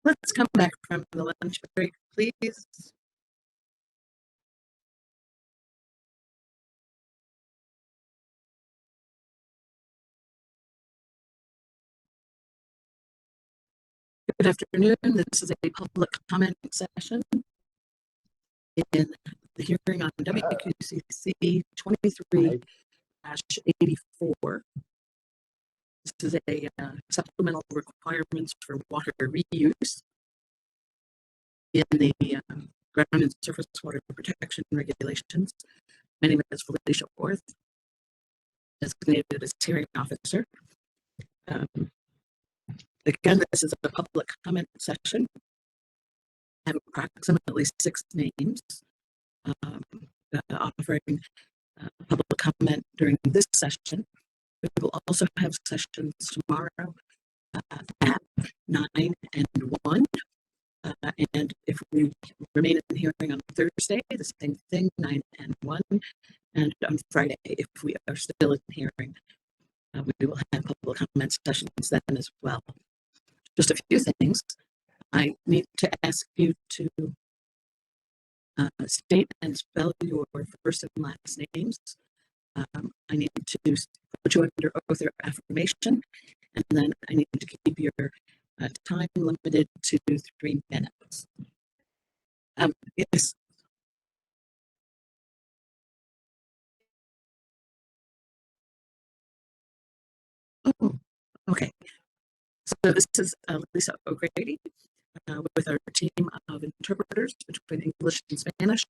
Let's come back from the lunch break, please. Good afternoon. This is a public comment session in the hearing on WQCC 23-84. This is a supplemental requirements for water reuse in the ground and surface water protection regulations. My name is Felicia Orth, designated as hearing officer. Again, this is a public comment session. I have approximately 6 names offering public comment during this session. We will also have sessions tomorrow at 9 and 1. And if we remain in the hearing on Thursday, the same thing, 9 and 1. And on Friday, if we are still in hearing, we will have public comment sessions then as well. Just a few things. I need to ask you to state and spell your first and last names. I need to put you under oath or affirmation, and then I need to keep your time limited to 3 minutes. Yes. Oh, okay. So this is Lisa O'Grady with our team of interpreters between English and Spanish.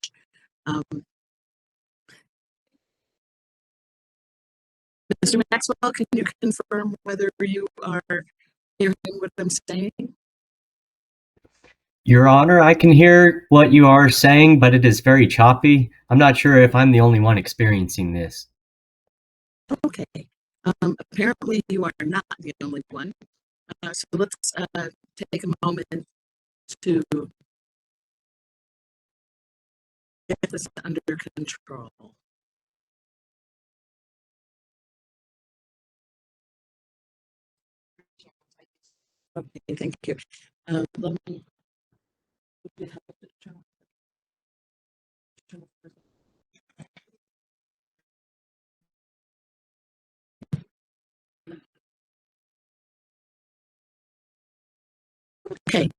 Mr. Maxwell, can you confirm whether you are hearing what I'm saying? Your Honor, I can hear what you are saying, but it is very choppy. I'm not sure if I'm the only one experiencing this. Okay. Apparently you are not the only one. So let's take a moment to get this under control. Okay, thank you. Let me Okay,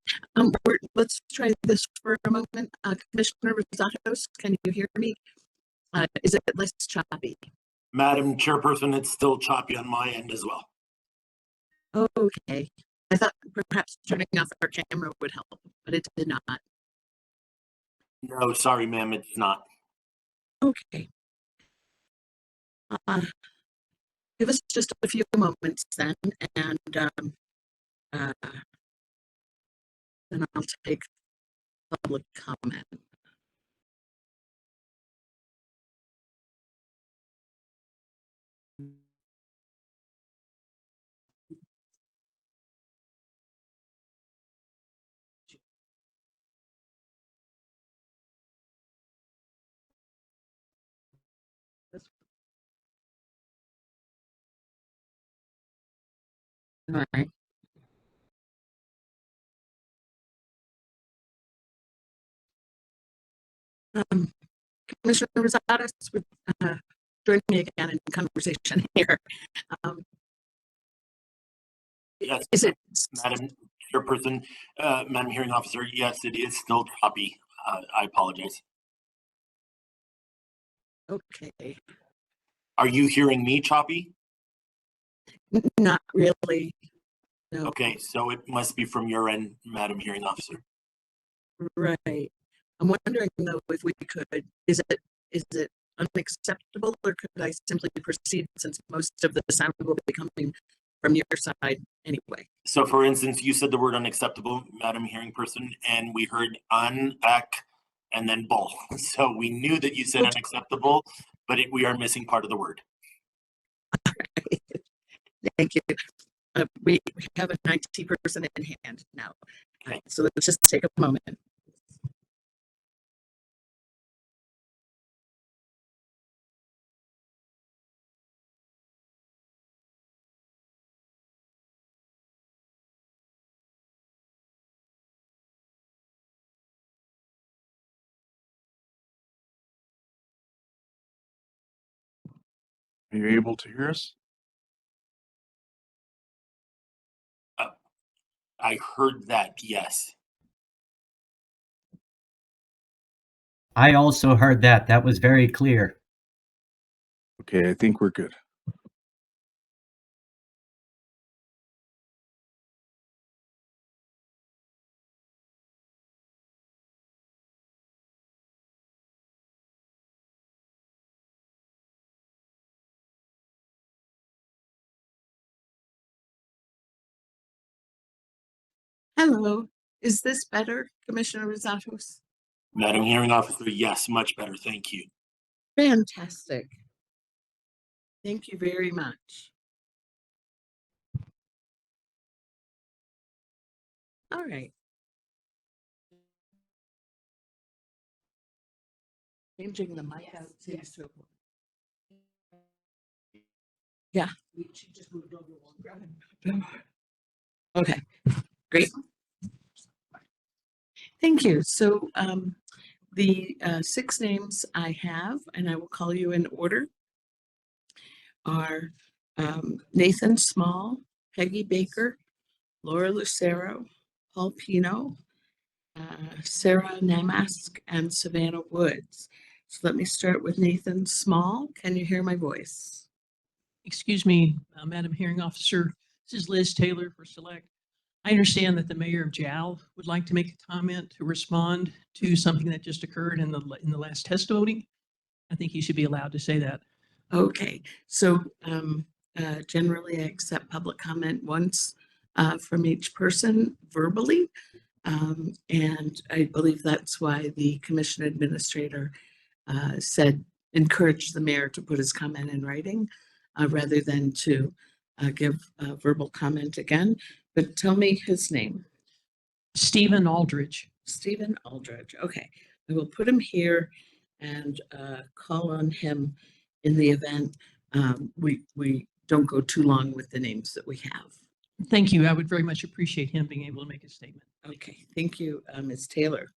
let's try this for a moment. Commissioner Rosatos, can you hear me? Is it less choppy? Madam Chairperson, it's still choppy on my end as well. Okay, I thought perhaps turning off our camera would help, but it did not. No, sorry, ma'am, it's not. Okay. Give us just a few moments then, and then I'll take public comment. All right. Commissioner Rosadas would join me again in conversation here. Yes, is it, Madam Chairperson, Madam Hearing Officer, yes, it is still choppy. I apologize. okay? Are you hearing me choppy? Not really. No. Okay, so it must be from your end, Madam Hearing Officer. Right. I'm wondering though if we could. Is it unacceptable, or could I simply proceed since most of the sound will be coming from your side anyway? So, for instance, you said the word unacceptable, Madam Hearing Person, and we heard and then bull. So we knew that you said unacceptable, but we are missing part of the word. Thank you. We have an IT person in hand now. Okay. So let's just take a moment. Are you able to hear us? I heard that, yes. I also heard that. That was very clear. Okay, I think we're good. Hello, is this better, Commissioner Rosatos? Madam Hearing Officer, yes, much better. Thank you. Fantastic. Thank you very much. All right. Changing the mic out seems to. Yeah. She just moved over one. Okay, great. Thank you. So the 6 names I have, and I will call you in order, are Nathan Small, Peggy Baker, Laura Lucero, Paul Pino, Sarah Namask, and Savannah Woods. So let me start with Nathan Small. Can you hear my voice? Excuse me, Madam Hearing Officer. This is Liz Taylor for Select. I understand that the mayor of Jal would like to make a comment to respond to something that just occurred in the last testimony. I think he should be allowed to say that. Okay, so generally I accept public comment once from each person verbally. And I believe that's why the commission administrator said, encourage the mayor to put his comment in writing rather than to give a verbal comment again. But tell me his name. Stephen Aldridge. Stephen Aldridge. Okay, I will put him here and call on him in the event we don't go too long with the names that we have. Thank you. I would very much appreciate him being able to make a statement. Okay, thank you, Ms. Taylor.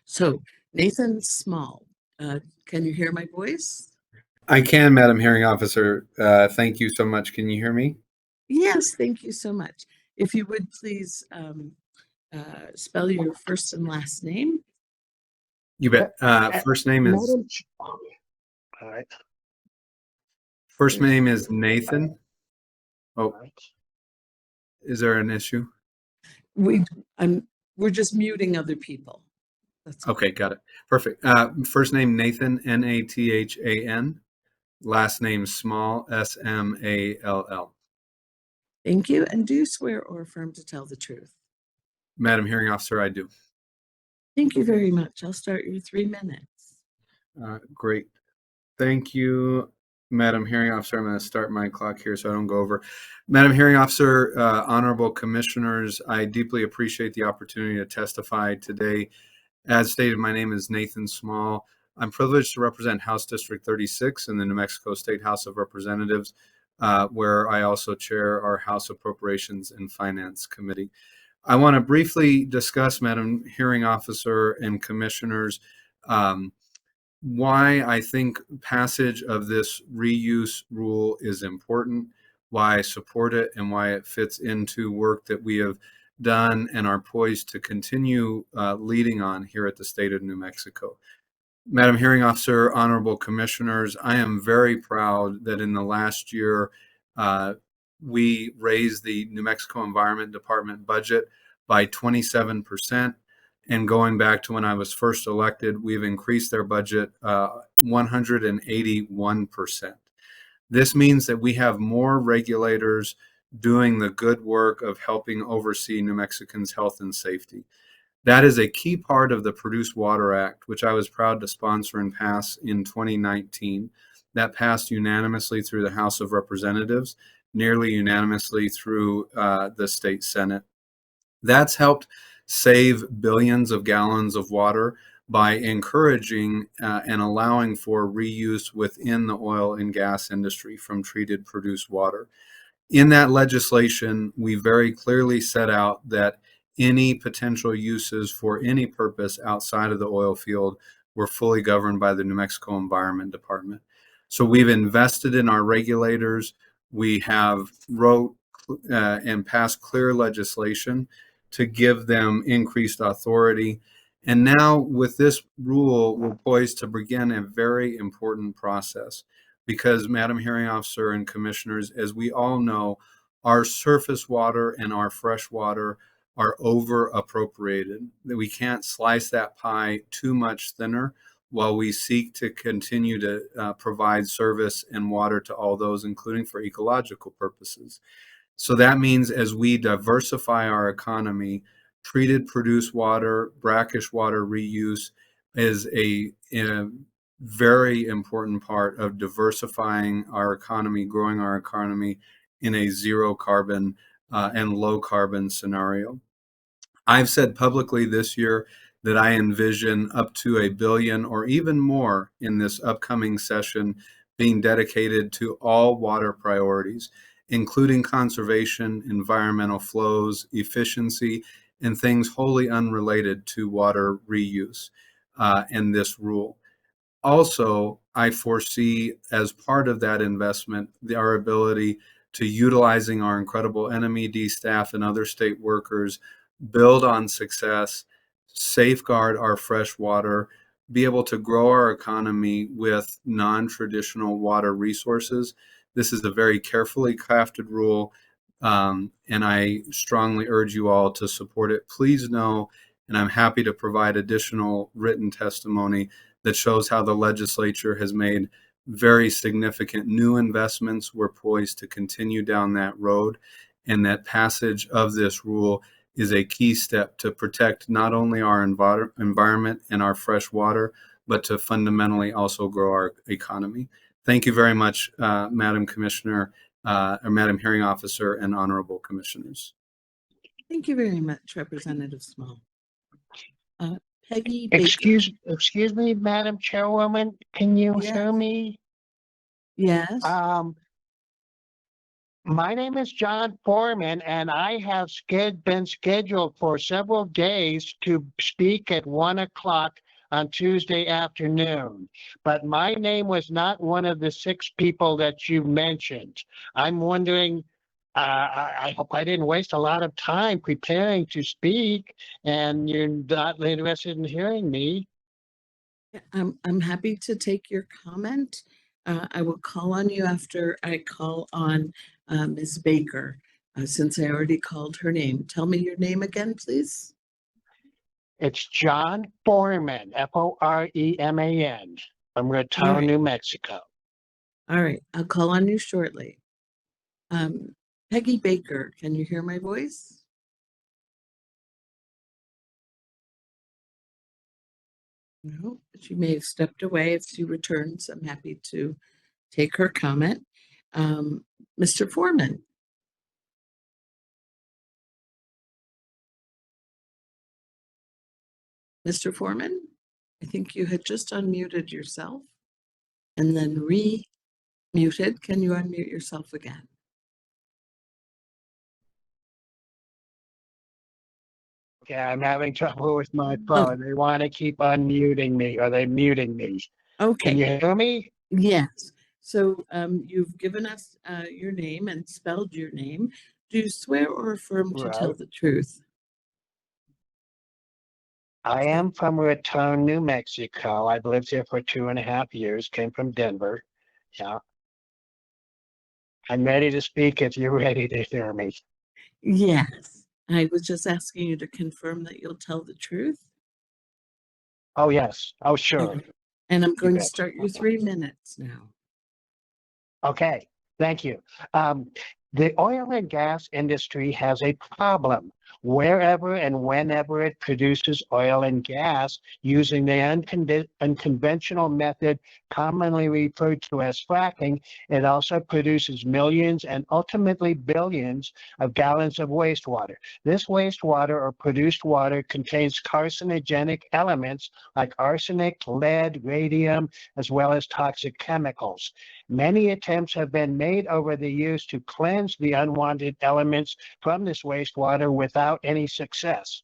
So Nathan Small, can you hear my voice? I can, Madam Hearing Officer. Thank you so much. Can you hear me? Yes, thank you so much. If you would please spell your first and last name. You bet. First name is All right. first name is Nathan. Oh, is there an issue? We're just muting other people. That's all. Okay, got it. Perfect. First name Nathan, Nathan. Last name Small, Small. Thank you. And do you swear or affirm to tell the truth? Madam Hearing Officer, I do. Thank you very much. I'll start your 3 minutes. Great. Thank you, Madam Hearing Officer. I'm going to start my clock here so I don't go over. Madam Hearing Officer, honorable commissioners, I deeply appreciate the opportunity to testify today. As stated, my name is Nathan Small. I'm privileged to represent House District 36 in the New Mexico State House of Representatives, where I also chair our House Appropriations and Finance Committee. I want to briefly discuss, Madam Hearing Officer and commissioners, why I think passage of this reuse rule is important, why I support it, and why it fits into work that we have done and are poised to continue leading on here at the state of New Mexico. Madam Hearing Officer, honorable commissioners, I am very proud that in the last year we raised the New Mexico Environment Department budget by 27%. And going back to when I was first elected, we've increased their budget 181%. This means that we have more regulators doing the good work of helping oversee New Mexicans' health and safety. That is a key part of the Produce Water Act, which I was proud to sponsor and pass in 2019. That passed unanimously through the House of Representatives, nearly unanimously through the state Senate. That's helped save billions of gallons of water by encouraging and allowing for reuse within the oil and gas industry from treated produced water. In that legislation, we very clearly set out that any potential uses for any purpose outside of the oil field were fully governed by the New Mexico Environment Department. So we've invested in our regulators. We have wrote and passed clear legislation to give them increased authority. And now with this rule, we're poised to begin a very important process because, Madam Hearing Officer and Commissioners, as we all know, our surface water and our fresh water are over appropriated. We can't slice that pie too much thinner while we seek to continue to provide service and water to all those, including for ecological purposes. So that means as we diversify our economy, treated produced water, brackish water reuse is a very important part of diversifying our economy, growing our economy in a zero carbon and low carbon scenario. I've said publicly this year that I envision up to $1 billion or even more in this upcoming session being dedicated to all water priorities, including conservation, environmental flows, efficiency, and things wholly unrelated to water reuse and this rule. Also, I foresee as part of that investment our ability to utilizing our incredible NMED staff and other state workers, build on success, safeguard our fresh water, be able to grow our economy with non-traditional water resources. This is a very carefully crafted rule, and I strongly urge you all to support it. Please know, and I'm happy to provide additional written testimony that shows how the legislature has made very significant new investments. We're poised to continue down that road, and that passage of this rule is a key step to protect not only our environment and our fresh water, but to fundamentally also grow our economy. Thank you very much, Madam Commissioner, or Madam Hearing Officer, and Honorable Commissioners. Thank you very much, Representative Small. Peggy Baker. Excuse me, Madam Chairwoman, can you hear me? Yes. My name is John Foreman, and I have been scheduled for several days to speak at 1 o'clock on Tuesday afternoon. But my name was not one of the 6 people that you mentioned. I'm wondering, I hope I didn't waste a lot of time preparing to speak, and you're not interested in hearing me. I'm happy to take your comment. I will call on you after I call on Ms. Baker, since I already called her name. Tell me your name again, please. It's John Foreman, Foreman, from Raton, right. New Mexico. All right, I'll call on you shortly. Peggy Baker, can you hear my voice? No, she may have stepped away. If she returns, I'm happy to take her comment. Mr. Foreman. Mr. Foreman, I think you had just unmuted yourself and then re-muted. Can you unmute yourself again? Yeah, I'm having trouble with my phone. They want to keep unmuting me, or they're muting me. Okay. Can you hear me? Yes. So you've given us your name and spelled your name. Do you swear or affirm to tell the truth? I am from Raton, New Mexico. I've lived here for 2.5 years, came from Denver. Yeah. I'm ready to speak if you're ready to hear me. Yes. I was just asking you to confirm that you'll tell the truth. Oh, yes. Oh, sure. And I'm going to start your 3 minutes now. Okay, thank you. The oil and gas industry has a problem. Wherever and whenever it produces oil and gas using the unconventional method commonly referred to as fracking, it also produces millions and ultimately billions of gallons of wastewater. This wastewater or produced water contains carcinogenic elements like arsenic, lead, radium, as well as toxic chemicals. Many attempts have been made over the years to cleanse the unwanted elements from this wastewater without any success.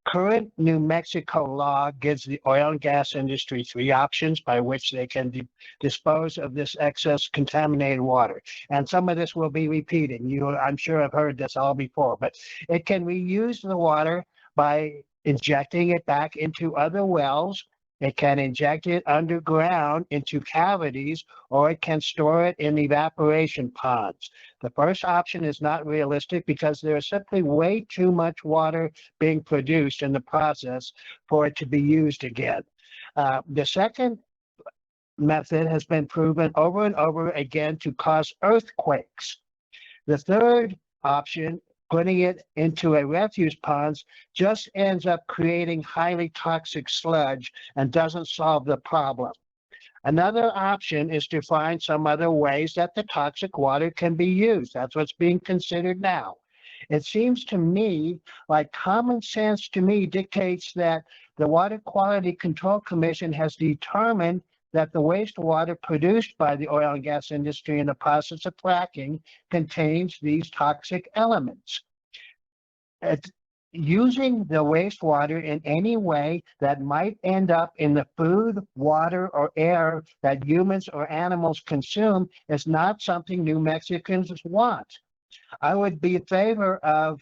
Current New Mexico law gives the oil and gas industry three options by which they can dispose of this excess contaminated water. And some of this will be repeated. I'm sure have heard this all before, but it can reuse the water by injecting it back into other wells. It can inject it underground into cavities, or it can store it in evaporation ponds. The first option is not realistic because there is simply way too much water being produced in the process for it to be used again. The second method has been proven over and over again to cause earthquakes. The third option, putting it into a refuse ponds, just ends up creating highly toxic sludge and doesn't solve the problem. Another option is to find some other ways that the toxic water can be used. That's what's being considered now. It seems to me like common sense to me dictates that the Water Quality Control Commission has determined that the wastewater produced by the oil and gas industry in the process of fracking contains these toxic elements. Using the wastewater in any way that might end up in the food, water, or air that humans or animals consume is not something New Mexicans want. I would be in favor of,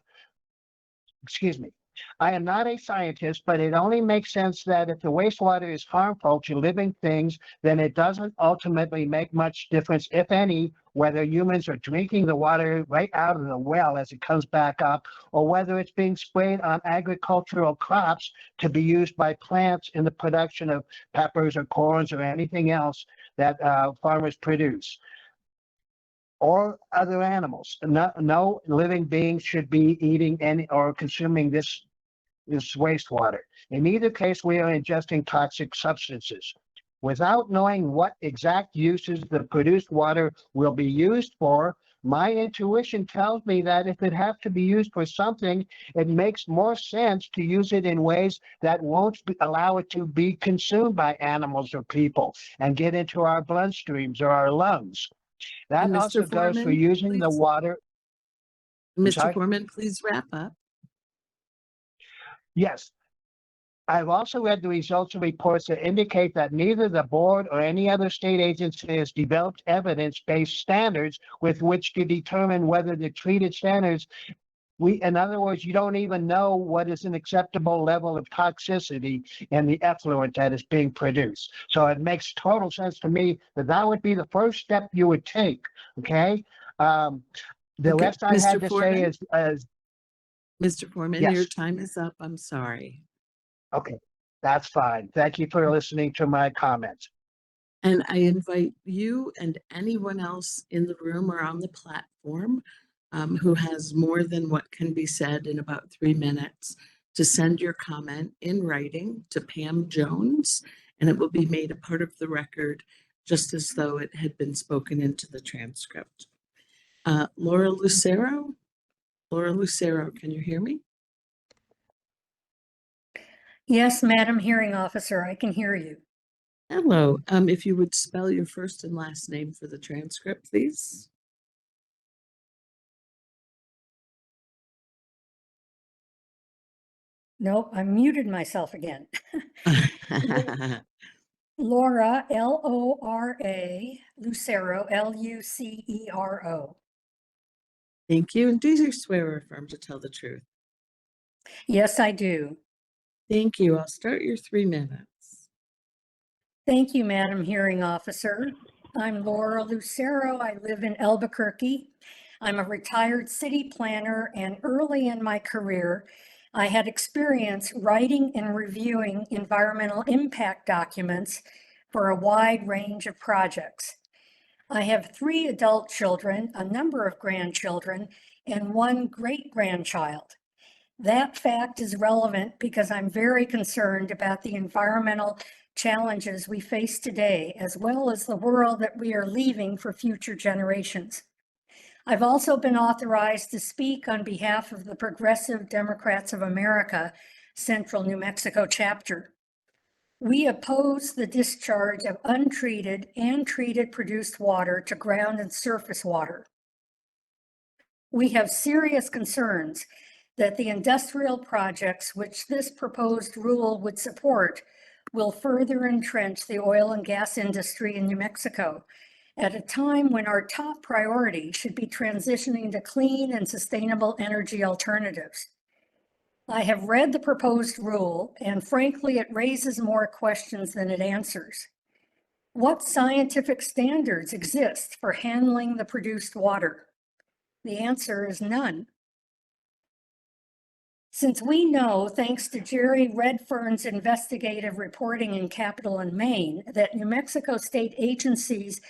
I am not a scientist, but it only makes sense that if the wastewater is harmful to living things, then it doesn't ultimately make much difference, if any, whether humans are drinking the water right out of the well as it comes back up, or whether it's being sprayed on agricultural crops to be used by plants in the production of peppers or corns or anything else that farmers produce, or other animals. No living being should be eating any or consuming this wastewater. In either case, we are ingesting toxic substances. Without knowing what exact uses the produced water will be used for, my intuition tells me that if it has to be used for something, it makes more sense to use it in ways that won't allow it to be consumed by animals or people and get into our bloodstreams or our lungs. That And also Mr. goes for Foreman, using the please. water. Mr. sorry? Foreman, please wrap up. Yes. I've also read the results of reports that indicate that neither the board or any other state agency has developed evidence-based standards with which to determine whether the treated standards, in other words, you don't even know what is an acceptable level of toxicity in the effluent that is being produced. So it makes total sense to me that that would be the first step you would take, okay? The Okay, rest I had Mr. to say Foreman? is Mr. Foreman, yes. your time is up. I'm sorry. Okay, that's fine. Thank you for listening to my comments. And I invite you and anyone else in the room or on the platform who has more than what can be said in about 3 minutes to send your comment in writing to Pam Jones, and it will be made a part of the record just as though it had been spoken into the transcript. Laura Lucero? Laura Lucero, can you hear me? Yes, Madam Hearing Officer, I can hear you. Hello. If you would spell your first and last name for the transcript, please. Nope, I muted myself again. Laura, L-O-R-A, Lucero, L-U-C-E-R-O. Thank you. And do you swear or affirm to tell the truth? Yes, I do. Thank you. I'll start your 3 minutes. Thank you, Madam Hearing Officer. I'm Laura Lucero. I live in Albuquerque. I'm a retired city planner, and early in my career, I had experience writing and reviewing environmental impact documents for a wide range of projects. I have 3 adult children, a number of grandchildren, and 1 great-grandchild. That fact is relevant because I'm very concerned about the environmental challenges we face today, as well as the world that we are leaving for future generations. I've also been authorized to speak on behalf of the Progressive Democrats of America, Central New Mexico chapter. We oppose the discharge of untreated and treated produced water to ground and surface water. We have serious concerns that the industrial projects which this proposed rule would support will further entrench the oil and gas industry in New Mexico at a time when our top priority should be transitioning to clean and sustainable energy alternatives. I have read the proposed rule, and frankly, it raises more questions than it answers. What scientific standards exist for handling the produced water? The answer is none. Since we know, thanks to Jerry Redfern's investigative reporting in Capital and Maine, that New Mexico state agencies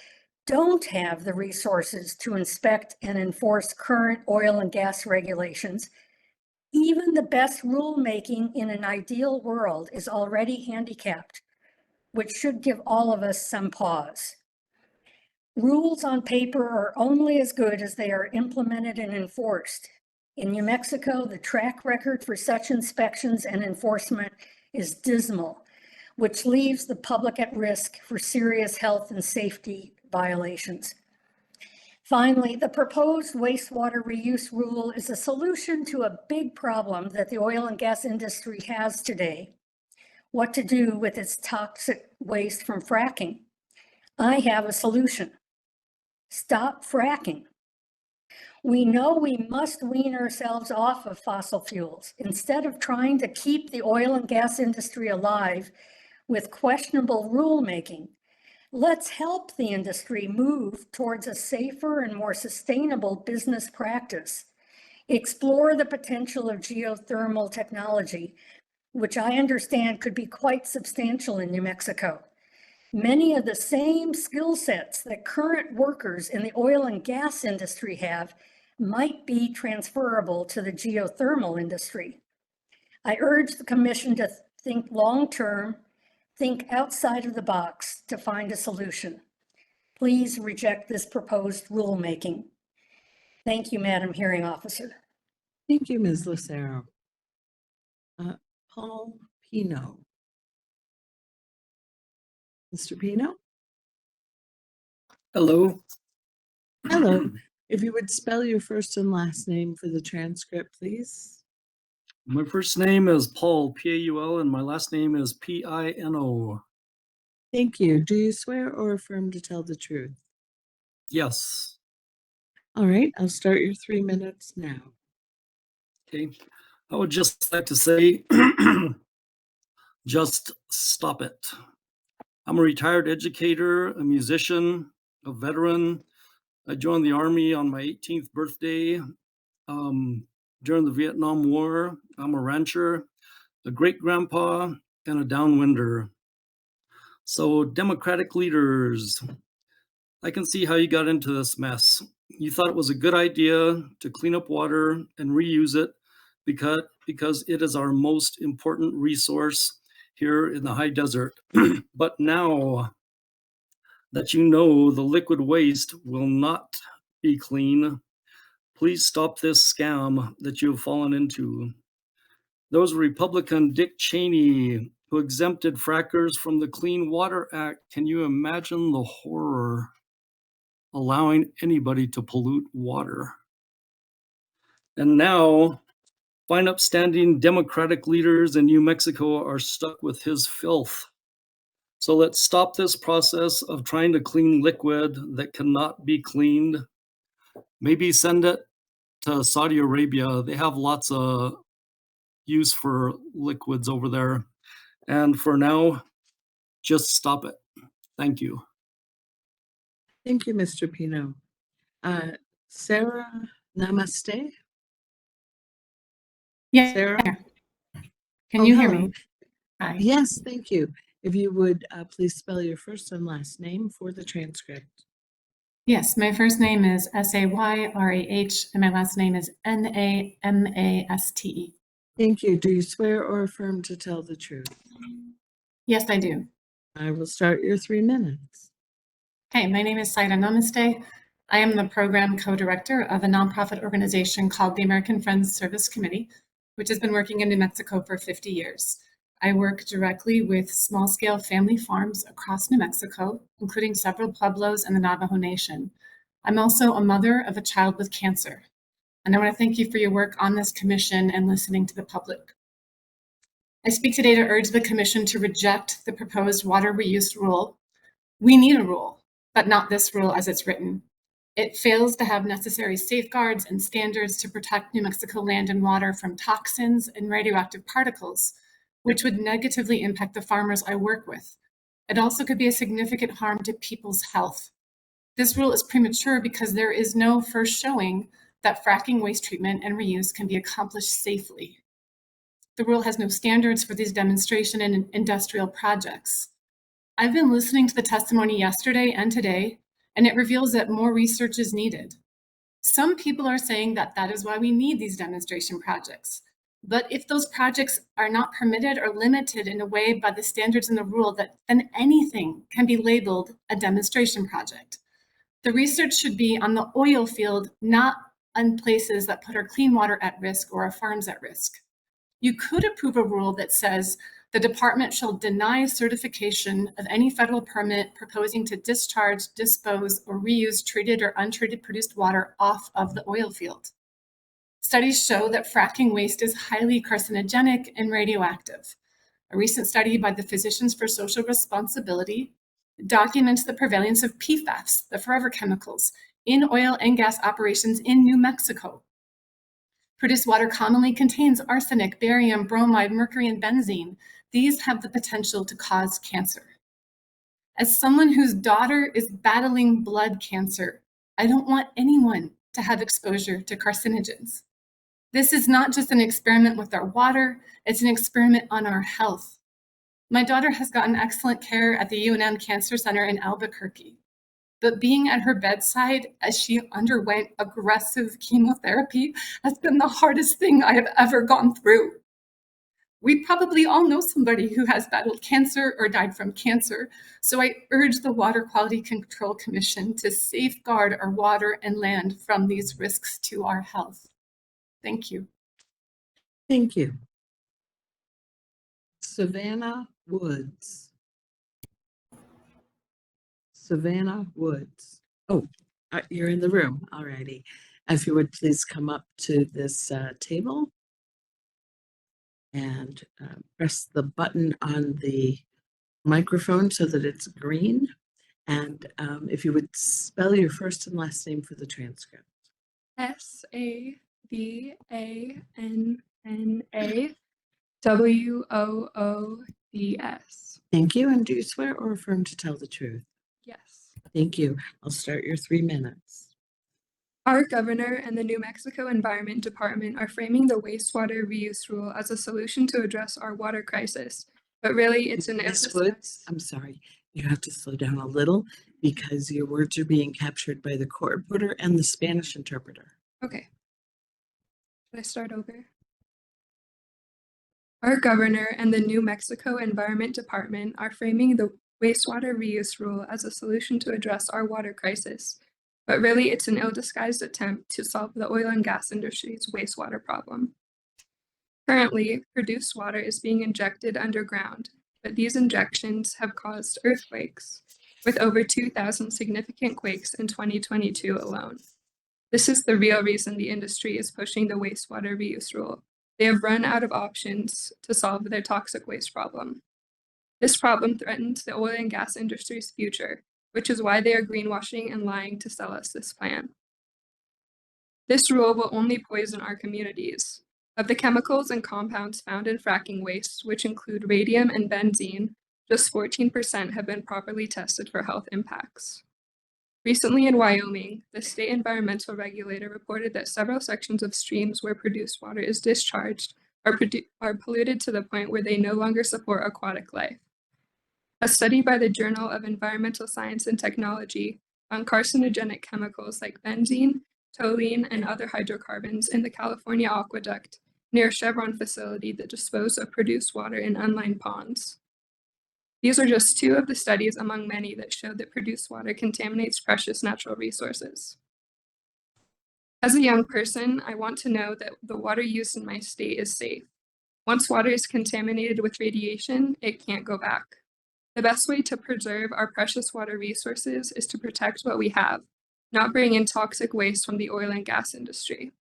don't have the resources to inspect and enforce current oil and gas regulations, even the best rulemaking in an ideal world is already handicapped, which should give all of us some pause. Rules on paper are only as good as they are implemented and enforced. In New Mexico, the track record for such inspections and enforcement is dismal, which leaves the public at risk for serious health and safety violations. Finally, the proposed wastewater reuse rule is a solution to a big problem that the oil and gas industry has today: what to do with its toxic waste from fracking. I have a solution. Stop fracking. We know we must wean ourselves off of fossil fuels. Instead of trying to keep the oil and gas industry alive with questionable rulemaking, let's help the industry move towards a safer and more sustainable business practice. Explore the potential of geothermal technology, which I understand could be quite substantial in New Mexico. Many of the same skill sets that current workers in the oil and gas industry have might be transferable to the geothermal industry. I urge the Commission to think long-term, think outside of the box to find a solution. Please reject this proposed rulemaking. Thank you, Madam Hearing Officer. Thank you, Ms. Lucero. Paul Pino. Mr. Pino? Hello. Hello. If you would spell your first and last name for the transcript, please. My first name is Paul, P-A-U-L, and my last name is P-I-N-O. Thank you. Do you swear or affirm to tell the truth? Yes. All right, I'll start your 3 minutes now. Okay. I would just like to say, just stop it. I'm a retired educator, a musician, a veteran. I joined the Army on my 18th birthday during the Vietnam War. I'm a rancher, a great-grandpa, and a downwinder. So, Democratic leaders, I can see how you got into this mess. You thought it was a good idea to clean up water and reuse it because it is our most important resource here in the high desert. But now that you know the liquid waste will not be clean, please stop this scam that you have fallen into. There was Republican Dick Cheney who exempted frackers from the Clean Water Act. Can you imagine the horror? Allowing anybody to pollute water. And now, fine upstanding Democratic leaders in New Mexico are stuck with his filth. So let's stop this process of trying to clean liquid that cannot be cleaned. Maybe send it to Saudi Arabia. They have lots of use for liquids over there. And for now, just stop it. Thank you. Thank you, Mr. Pino. Sarah, namaste. Yeah. Sarah? Can you hear hello. me? Hi. Yes, thank you. If you would please spell your first and last name for the transcript. Yes, my first name is S-A-Y-R-A-H, and my last name is N-A-M-A-S-T-E. Thank you. Do you swear or affirm to tell the truth? Yes, I do. I will start your 3 minutes. Hey, my name is Saida Namaste. I am the program co-director of a nonprofit organization called the American Friends Service Committee, which has been working in New Mexico for 50 years. I work directly with small-scale family farms across New Mexico, including several pueblos and the Navajo Nation. I'm also a mother of a child with cancer. And I want to thank you for your work on this commission and listening to the public. I speak today to urge the commission to reject the proposed water reuse rule. We need a rule, but not this rule as it's written. It fails to have necessary safeguards and standards to protect New Mexico land and water from toxins and radioactive particles, which would negatively impact the farmers I work with. It also could be a significant harm to people's health. This rule is premature because there is no first showing that fracking waste treatment and reuse can be accomplished safely. The rule has no standards for these demonstration and industrial projects. I've been listening to the testimony yesterday and today, and it reveals that more research is needed. Some people are saying that that is why we need these demonstration projects. But if those projects are not permitted or limited in a way by the standards in the rule, then anything can be labeled a demonstration project. The research should be on the oil field, not on places that put our clean water at risk or our farms at risk. You could approve a rule that says the department shall deny certification of any federal permit proposing to discharge, dispose, or reuse treated or untreated produced water off of the oil field. Studies show that fracking waste is highly carcinogenic and radioactive. A recent study by the Physicians for Social Responsibility documents the prevalence of PFAS, the forever chemicals, in oil and gas operations in New Mexico. Produced water commonly contains arsenic, barium, bromide, mercury, and benzene. These have the potential to cause cancer. As someone whose daughter is battling blood cancer, I don't want anyone to have exposure to carcinogens. This is not just an experiment with our water, it's an experiment on our health. My daughter has gotten excellent care at the UNM Cancer Center in Albuquerque, but being at her bedside as she underwent aggressive chemotherapy has been the hardest thing I have ever gone through. We probably all know somebody who has battled cancer or died from cancer, so I urge the Water Quality Control Commission to safeguard our water and land from these risks to our health. Thank you. Thank you. Savannah Woods. Savannah Woods. Oh, you're in the room already. If you would please come up to this table and press the button on the microphone so that it's green. And if you would spell your first and last name for the transcript. SAVANNA WOODS. Thank you. And do you swear or affirm to tell the truth? Yes. Thank you. I'll start your 3 minutes. Our governor and the New Mexico Environment Department are framing the wastewater reuse rule as a solution to address our water crisis. But really, it's an Ms. Woods, I'm sorry. You have to slow down a little because your words are being captured by the court reporter and the Spanish interpreter. Okay. Should I start over? Our governor and the New Mexico Environment Department are framing the wastewater reuse rule as a solution to address our water crisis. But really, it's an ill-disguised attempt to solve the oil and gas industry's wastewater problem. Currently, produced water is being injected underground, but these injections have caused earthquakes, with over 2,000 significant quakes in 2022 alone. This is the real reason the industry is pushing the wastewater reuse rule. They have run out of options to solve their toxic waste problem. This problem threatens the oil and gas industry's future, which is why they are greenwashing and lying to sell us this plan. This rule will only poison our communities. Of the chemicals and compounds found in fracking waste, which include radium and benzene, just 14% have been properly tested for health impacts. Recently in Wyoming, the state environmental regulator reported that several sections of streams where produced water is discharged are polluted to the point where they no longer support aquatic life. A study by the Journal of Environmental Science and Technology found carcinogenic chemicals like benzene, toluene, and other hydrocarbons in the California aqueduct near a Chevron facility that disposed of produced water in unlined ponds. These are just 2 of the studies among many that show that produced water contaminates precious natural resources. As a young person, I want to know that the water used in my state is safe. Once water is contaminated with radiation, it can't go back. The best way to preserve our precious water resources is to protect what we have, not bring in toxic waste from the oil and gas industry.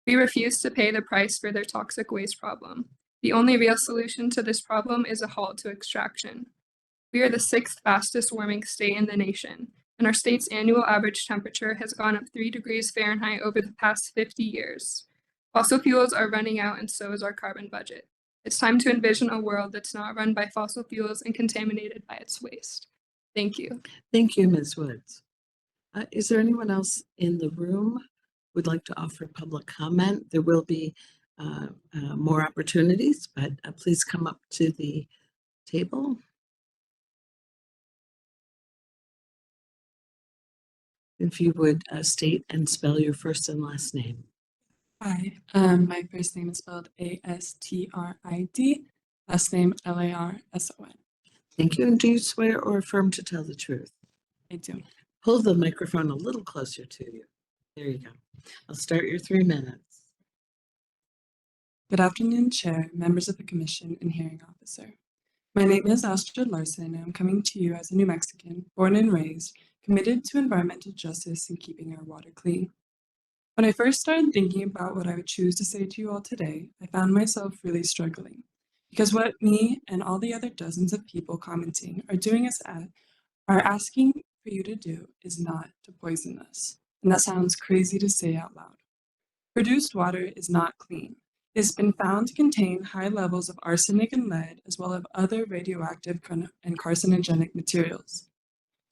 We refuse to pay the price for their toxic waste problem. The only real solution to this problem is a halt to extraction. We are the 6th fastest warming state in the nation, and our state's annual average temperature has gone up 3 degrees Fahrenheit over the past 50 years. Fossil fuels are running out, and so is our carbon budget. It's time to envision a world that's not run by fossil fuels and contaminated by its waste. Thank you. Thank you, Ms. Woods. Is there anyone else in the room who would like to offer public comment? There will be more opportunities, but please come up to the table. If you would state and spell your first and last name. Hi, my first name is spelled Astrid, last name Larson. Thank you. And do you swear or affirm to tell the truth? I do. Pull the microphone a little closer to you. There you go. I'll start your 3 minutes. Good afternoon, Chair, members of the Commission, and hearing officer. My name is Astrid Larson, and I'm coming to you as a New Mexican, born and raised, committed to environmental justice and keeping our water clean. When I first started thinking about what I would choose to say to you all today, I found myself really struggling. Because what me and all the other dozens of people commenting are asking for you to do is not to poison us. And that sounds crazy to say out loud. Produced water is not clean. It has been found to contain high levels of arsenic and lead, as well as other radioactive and carcinogenic materials.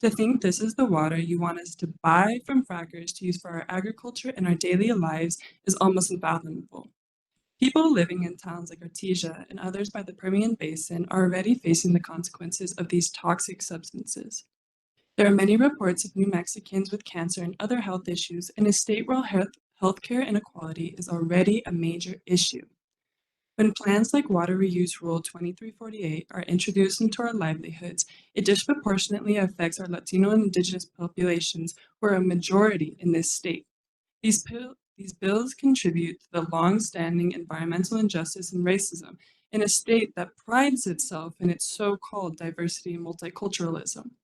To think this is the water you want us to buy from frackers to use for our agriculture and our daily lives is almost unfathomable. People living in towns like Artesia and others by the Permian Basin are already facing the consequences of these toxic substances. There are many reports of New Mexicans with cancer and other health issues, and a state where healthcare inequality is already a major issue. When plans like Water Reuse Rule 2348 are introduced into our livelihoods, it disproportionately affects our Latino and Indigenous populations, who are a majority in this state. These bills contribute to the long-standing environmental injustice and racism in a state that prides itself in its so-called diversity and multiculturalism.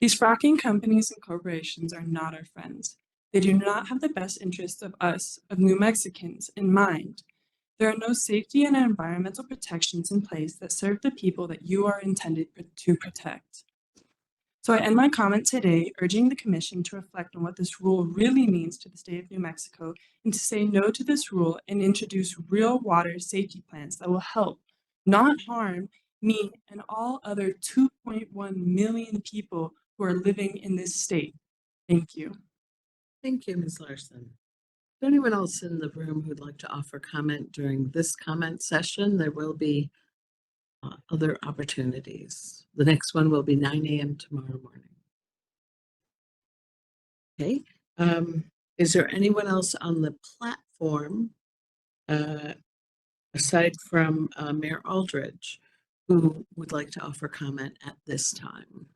These fracking companies and corporations are not our friends. They do not have the best interests of us, of New Mexicans, in mind. There are no safety and environmental protections in place that serve the people that you are intended to protect. So I end my comment today urging the Commission to reflect on what this rule really means to the state of New Mexico and to say no to this rule and introduce real water safety plans that will help, not harm, me and all other 2.1 million people who are living in this state. Thank you. Thank you, Ms. Larson. Is there anyone else in the room who'd like to offer comment during this comment session? There will be other opportunities. The next one will be 9 a.m. tomorrow morning. Okay. Is there anyone else on the platform aside from Mayor Aldridge who would like to offer comment at this time?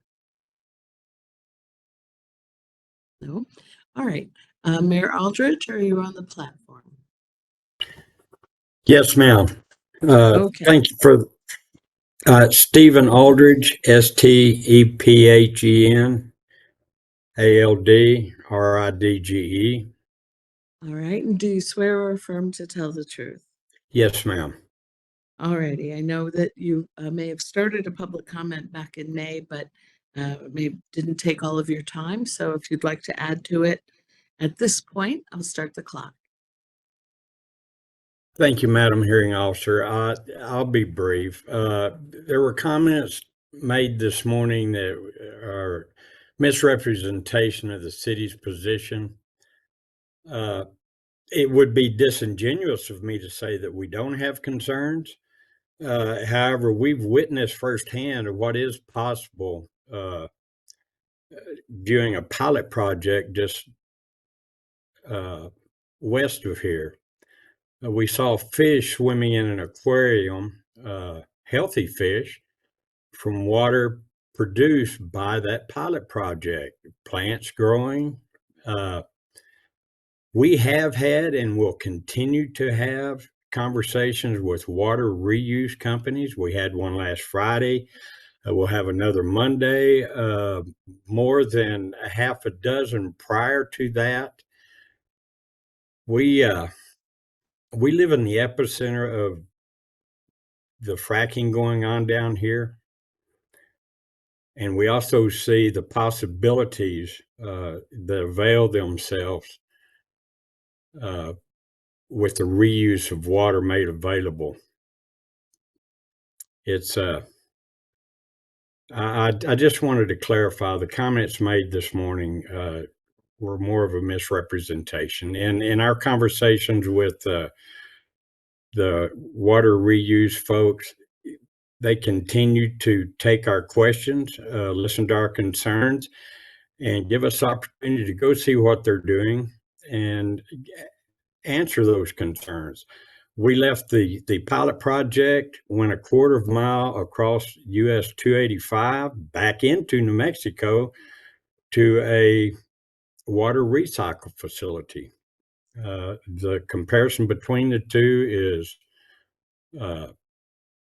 No? All right. Mayor Aldridge, are you on the platform? Yes, ma'am. Okay. Thank you for Stephen Aldridge, STEPHEN ALDRIDGE. All right. And do you swear or affirm to tell the truth? Yes, ma'am. All righty. I know that you may have started a public comment back in May, but didn't take all of your time. So if you'd like to add to it at this point, I'll start the clock. Thank you, Madam Hearing Officer. I'll be brief. There were comments made this morning that are misrepresentation of the city's position. It would be disingenuous of me to say that we don't have concerns. However, we've witnessed firsthand of what is possible during a pilot project just west of here. We saw fish swimming in an aquarium, healthy fish, from water produced by that pilot project, plants growing. We have had and will continue to have conversations with water reuse companies. We had one last Friday. We'll have another Monday, more than a half a dozen prior to that. We we live in the epicenter of the fracking going on down here. And we also see the possibilities that avail themselves with the reuse of water made available. It's I just wanted to clarify the comments made this morning were more of a misrepresentation. And in our conversations with the water reuse folks, they continue to take our questions, listen to our concerns, and give us opportunity to go see what they're doing and answer those concerns. We left the pilot project, went a quarter of a mile across US 285 back into New Mexico to a water recycle facility. The comparison between the two is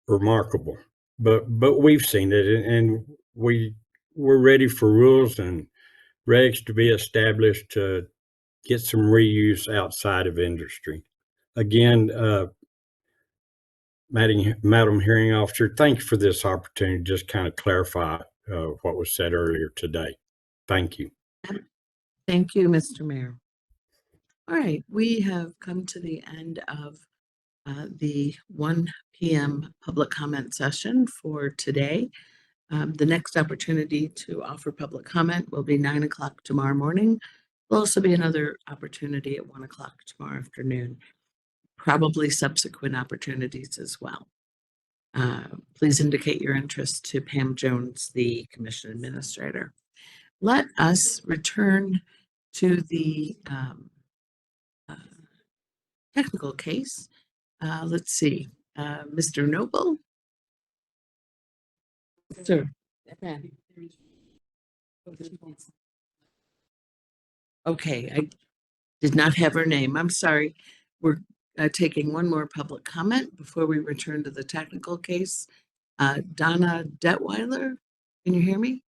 remarkable, but we've seen it, and we're ready for rules and regs to be established to get some reuse outside of industry. Again, Madam Hearing Officer, thank you for this opportunity to just kind of clarify what was said earlier today. Thank you. Thank you, Mr. Mayor. All right, we have come to the end of the 1 p.m. public comment session for today. The next opportunity to offer public comment will be 9 o'clock tomorrow morning. There'll also be another opportunity at 1 o'clock tomorrow afternoon, probably subsequent opportunities as well. Please indicate your interest to Pam Jones, the Commission Administrator. Let us return to the technical case. Let's see, Mr. Noble. Sir. Okay, I did not have her name. I'm sorry. We're taking one more public comment before we return to the technical case. Donna Detweiler, can you hear me?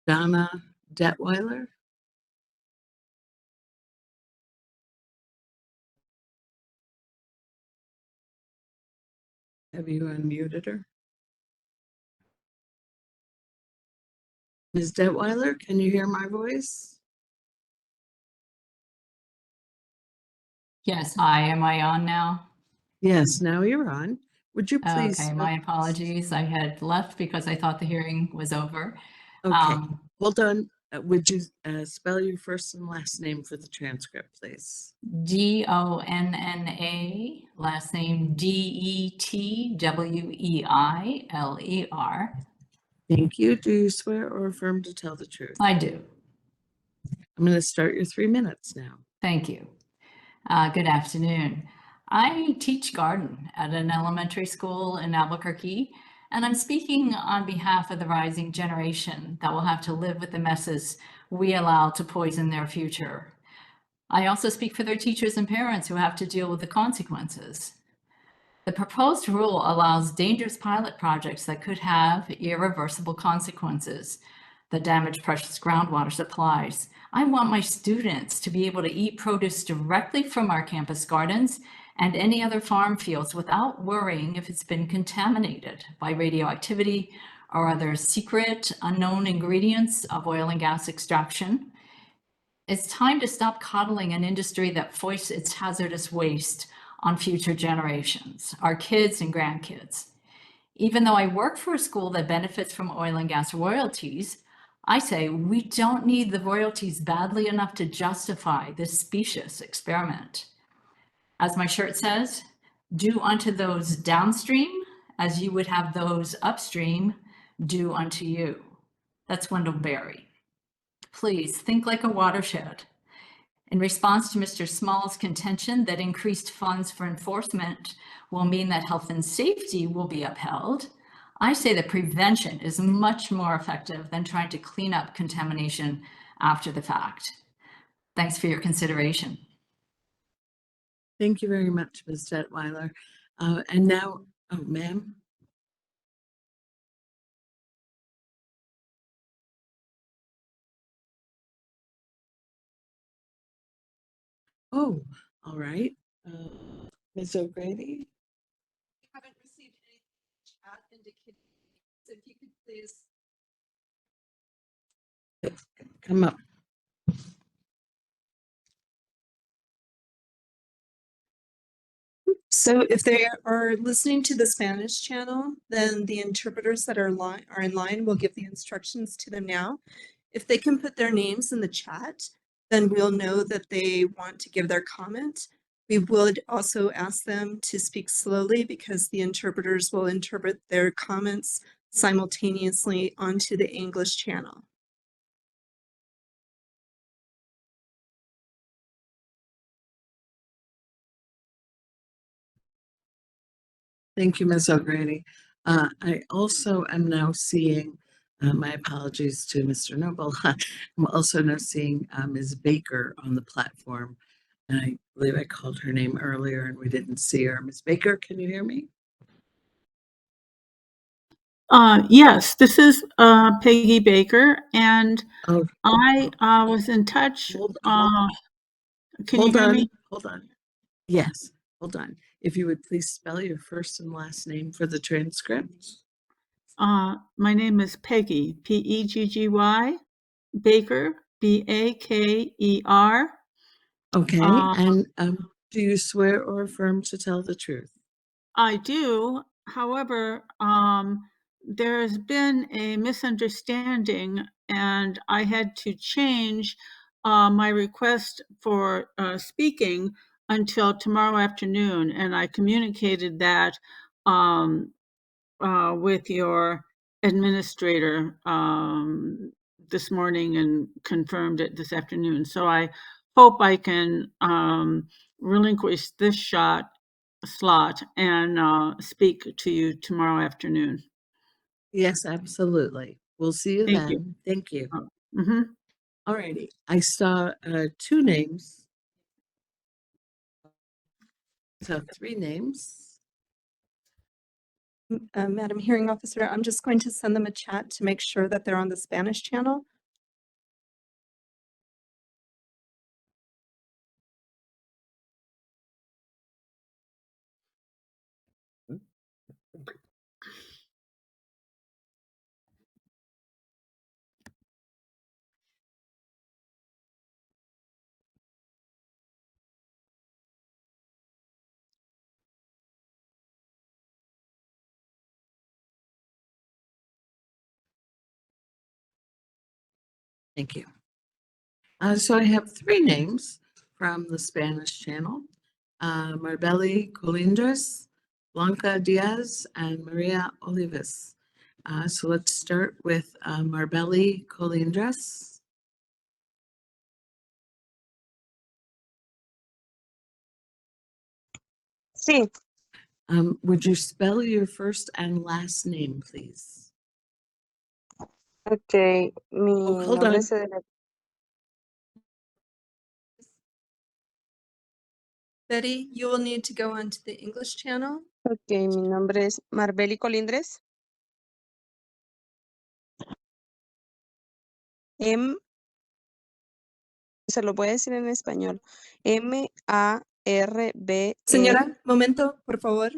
Donna Detweiler? Have you unmuted her? Ms. Detweiler, can you hear my voice? Yes, hi, am I on now? Yes, now you're on. Would you please? Okay, my apologies. I had left because I thought the hearing was over. Okay, hold on. Would you spell your first and last name for the transcript, please? Donna, last name Detweiler. Thank you. Do you swear or affirm to tell the truth? I do. I'm going to start your 3 minutes now. Thank you. Good afternoon. I teach garden at an elementary school in Albuquerque, and I'm speaking on behalf of the rising generation that will have to live with the messes we allow to poison their future. I also speak for their teachers and parents who have to deal with the consequences. The proposed rule allows dangerous pilot projects that could have irreversible consequences that damage precious groundwater supplies. I want my students to be able to eat produce directly from our campus gardens and any other farm fields without worrying if it's been contaminated by radioactivity or other secret unknown ingredients of oil and gas extraction. It's time to stop coddling an industry that foists its hazardous waste on future generations, our kids and grandkids. Even though I work for a school that benefits from oil and gas royalties, I say we don't need the royalties badly enough to justify this specious experiment. As my shirt says, do unto those downstream as you would have those upstream do unto you. That's Wendell Berry. Please think like a watershed. In response to Mr. Small's contention that increased funds for enforcement will mean that health and safety will be upheld, I say that prevention is much more effective than trying to clean up contamination after the fact. Thanks for your consideration. Thank you very much, Ms. Detweiler. And now, oh, ma'am. Oh, all right. Ms. O'Grady? Haven't received any chat indicating, so if you could please. Come up. So if they are listening to the Spanish channel, then the interpreters that are in line will give the instructions to them now. If they can put their names in the chat, then we'll know that they want to give their comment. We would also ask them to speak slowly because the interpreters will interpret their comments simultaneously onto the English channel. Thank you, Ms. O'Grady. I also am now seeing, my apologies to Mr. Noble. I'm also now seeing Ms. Baker on the platform. And I believe I called her name earlier and we didn't see her. Ms. Baker, can you hear me? Yes, this is Peggy Baker, and Oh, I was in touch. Can you hold hear on, me? hold on. Yes, hold on. If you would please spell your first and last name for the transcript. My name is Peggy, Peggy, Baker, Baker. Okay, and do you swear or affirm to tell the truth? I do. However, there has been a misunderstanding, and I had to change my request for speaking until tomorrow afternoon, and I communicated that with your administrator this morning and confirmed it this afternoon. So I hope I can relinquish this slot and speak to you tomorrow afternoon. Yes, absolutely. We'll see you Thank you. then. Thank you. Mhm. All righty. I saw two names. So three names. Madam Hearing Officer, I'm just going to send them a chat to make sure that they're on the Spanish channel. Thank you. So I have three names from the Spanish channel. Marbeli Colindres, Blanca Diaz, and Maria Olivas. So let's start with Marbeli Colindres. Sí. Would you spell your first and last name, please? Ok, mi Oh, hold nombre on. es Betty, you will need to go onto the English channel. Ok, mi nombre es Marbeli Colindres. Se lo voy a decir en español. M-A-R-B-E. Señora, momento, por favor.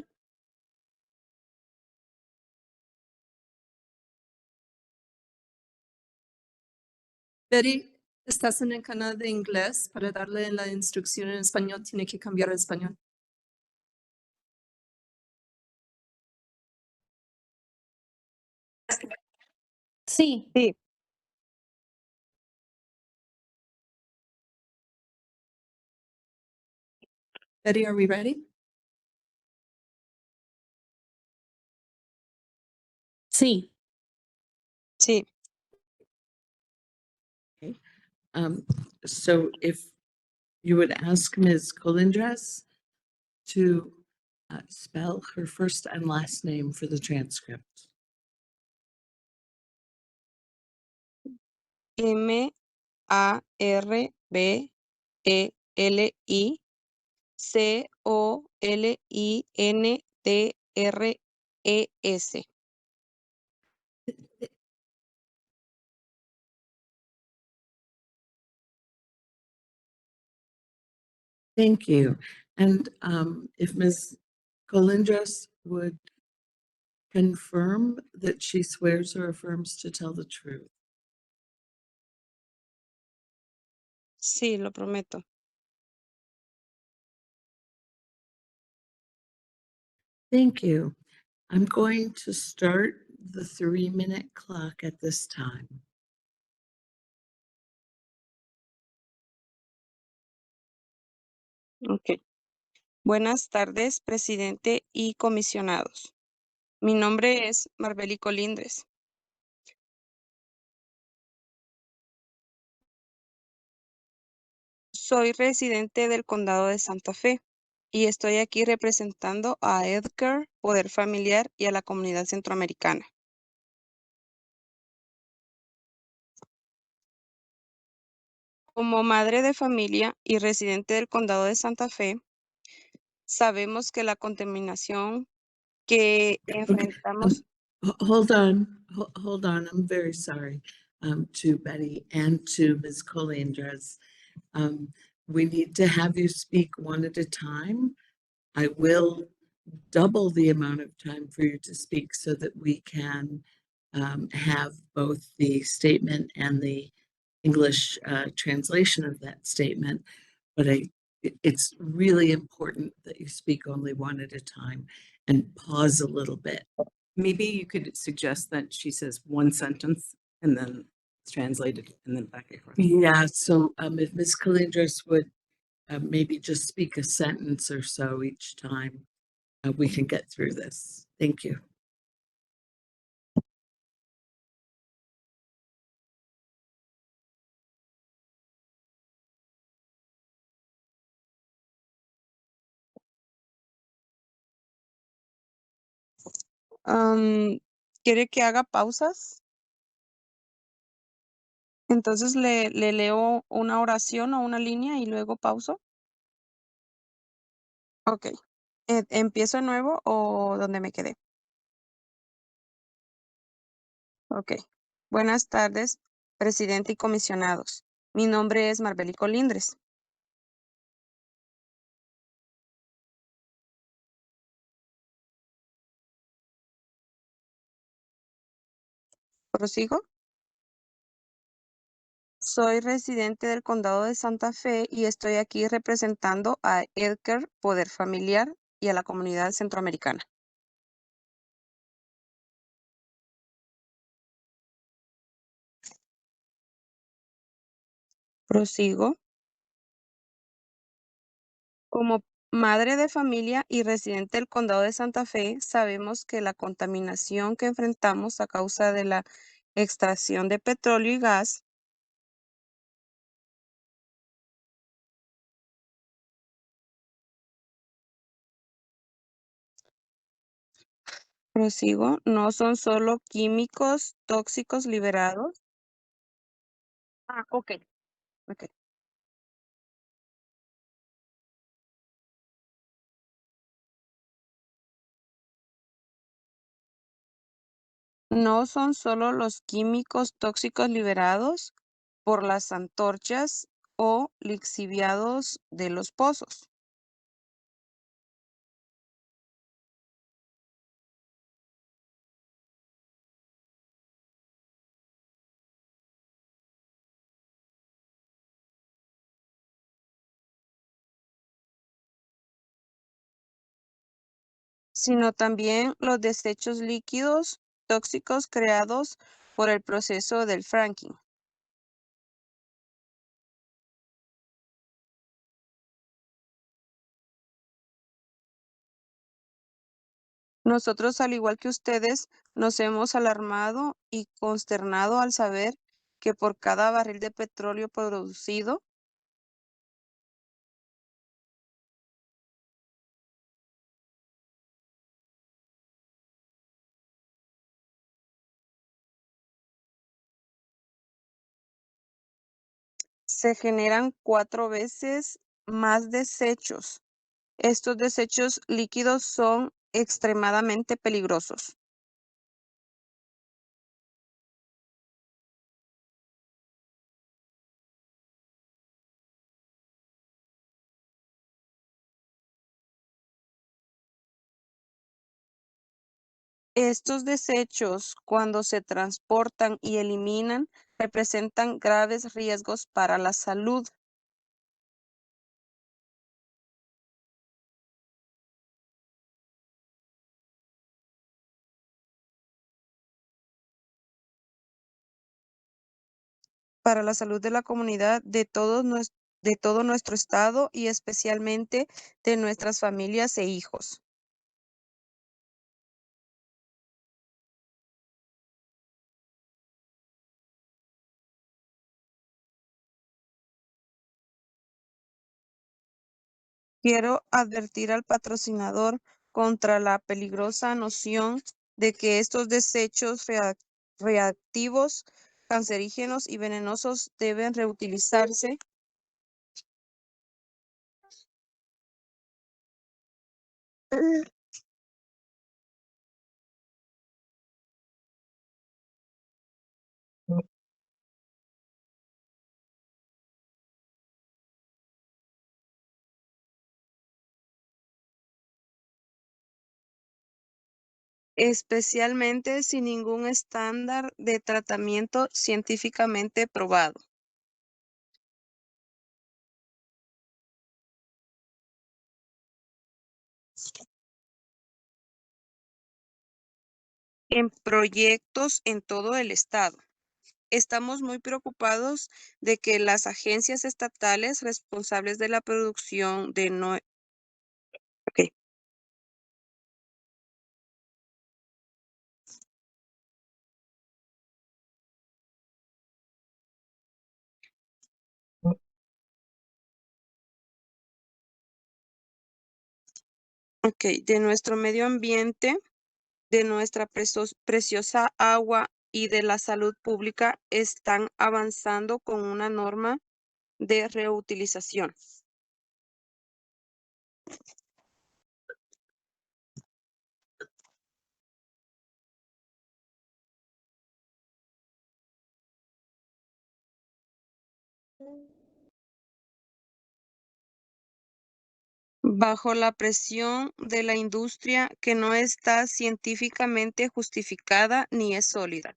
Betty, estás en el canal de inglés. Para darle la instrucción en español, tiene que cambiar a español. Sí. Sí. Betty, are we ready? Sí. Sí. Okay. So if you would ask Ms. Colindres to spell her first and last name for the transcript. M-A-R-B-E-L-I Colindres. Thank you. And if Ms. Colindres would confirm that she swears or affirms to tell the truth. Sí, lo prometo. Thank you. I'm going to start the 3-minute clock at this time. Ok. Buenas tardes, presidente y comisionados. Mi nombre es Marbeli Colindres. Soy residente del condado de Santa Fe y estoy aquí representando a Edgar, Poder Familiar y a la comunidad centroamericana. Como madre de familia y residente del condado de Santa Fe, sabemos que la contaminación que enfrentamos. Hold on. I'm very sorry to Betty and to Ms. Colindres. We need to have you speak one at a time. I will double the amount of time for you to speak so that we can have both the statement and the English translation of that statement. But it's really important that you speak only one at a time and pause a little bit. Maybe you could suggest that she says one sentence and then it's translated and then back and forth. Yeah, so if Ms. Colindres would maybe just speak a sentence or so each time, we can get through this. Thank you. ¿Quiere que haga pausas? Entonces le leo una oración o una línea y luego pauso. Ok. ¿Empiezo de nuevo o donde me quedé? Ok. Buenas tardes, presidente y comisionados. Mi nombre es Marbeli Colindres. ¿Prosigo? Soy residente del condado de Santa Fe y estoy aquí representando a Edgar, Poder Familiar y a la comunidad centroamericana. Prosigo. Como madre de familia y residente del condado de Santa Fe, sabemos que la contaminación que enfrentamos a causa de la extracción de petróleo y gas prosigo, no son solo químicos tóxicos liberados. Ok. No son solo los químicos tóxicos liberados por las antorchas o lixiviados de los pozos. Sino también los desechos líquidos tóxicos creados por el proceso del fracking. Nosotros, al igual que ustedes, nos hemos alarmado y consternado al saber que por cada barril de petróleo producido, se generan 4 veces más desechos. Estos desechos líquidos son extremadamente peligrosos. Estos desechos, cuando se transportan y eliminan, representan graves riesgos para la salud. Para la salud de la comunidad de todo nuestro estado y especialmente de nuestras familias e hijos. Quiero advertir al patrocinador contra la peligrosa noción de que estos desechos reactivos, cancerígenos y venenosos deben reutilizarse. Especialmente sin ningún estándar de tratamiento científicamente probado. En proyectos en todo el estado. Estamos muy preocupados de que las agencias estatales responsables de la producción de de nuestro medio ambiente, de nuestra preciosa agua y de la salud pública están avanzando con una norma de reutilización. Bajo la presión de la industria que no está científicamente justificada ni es sólida.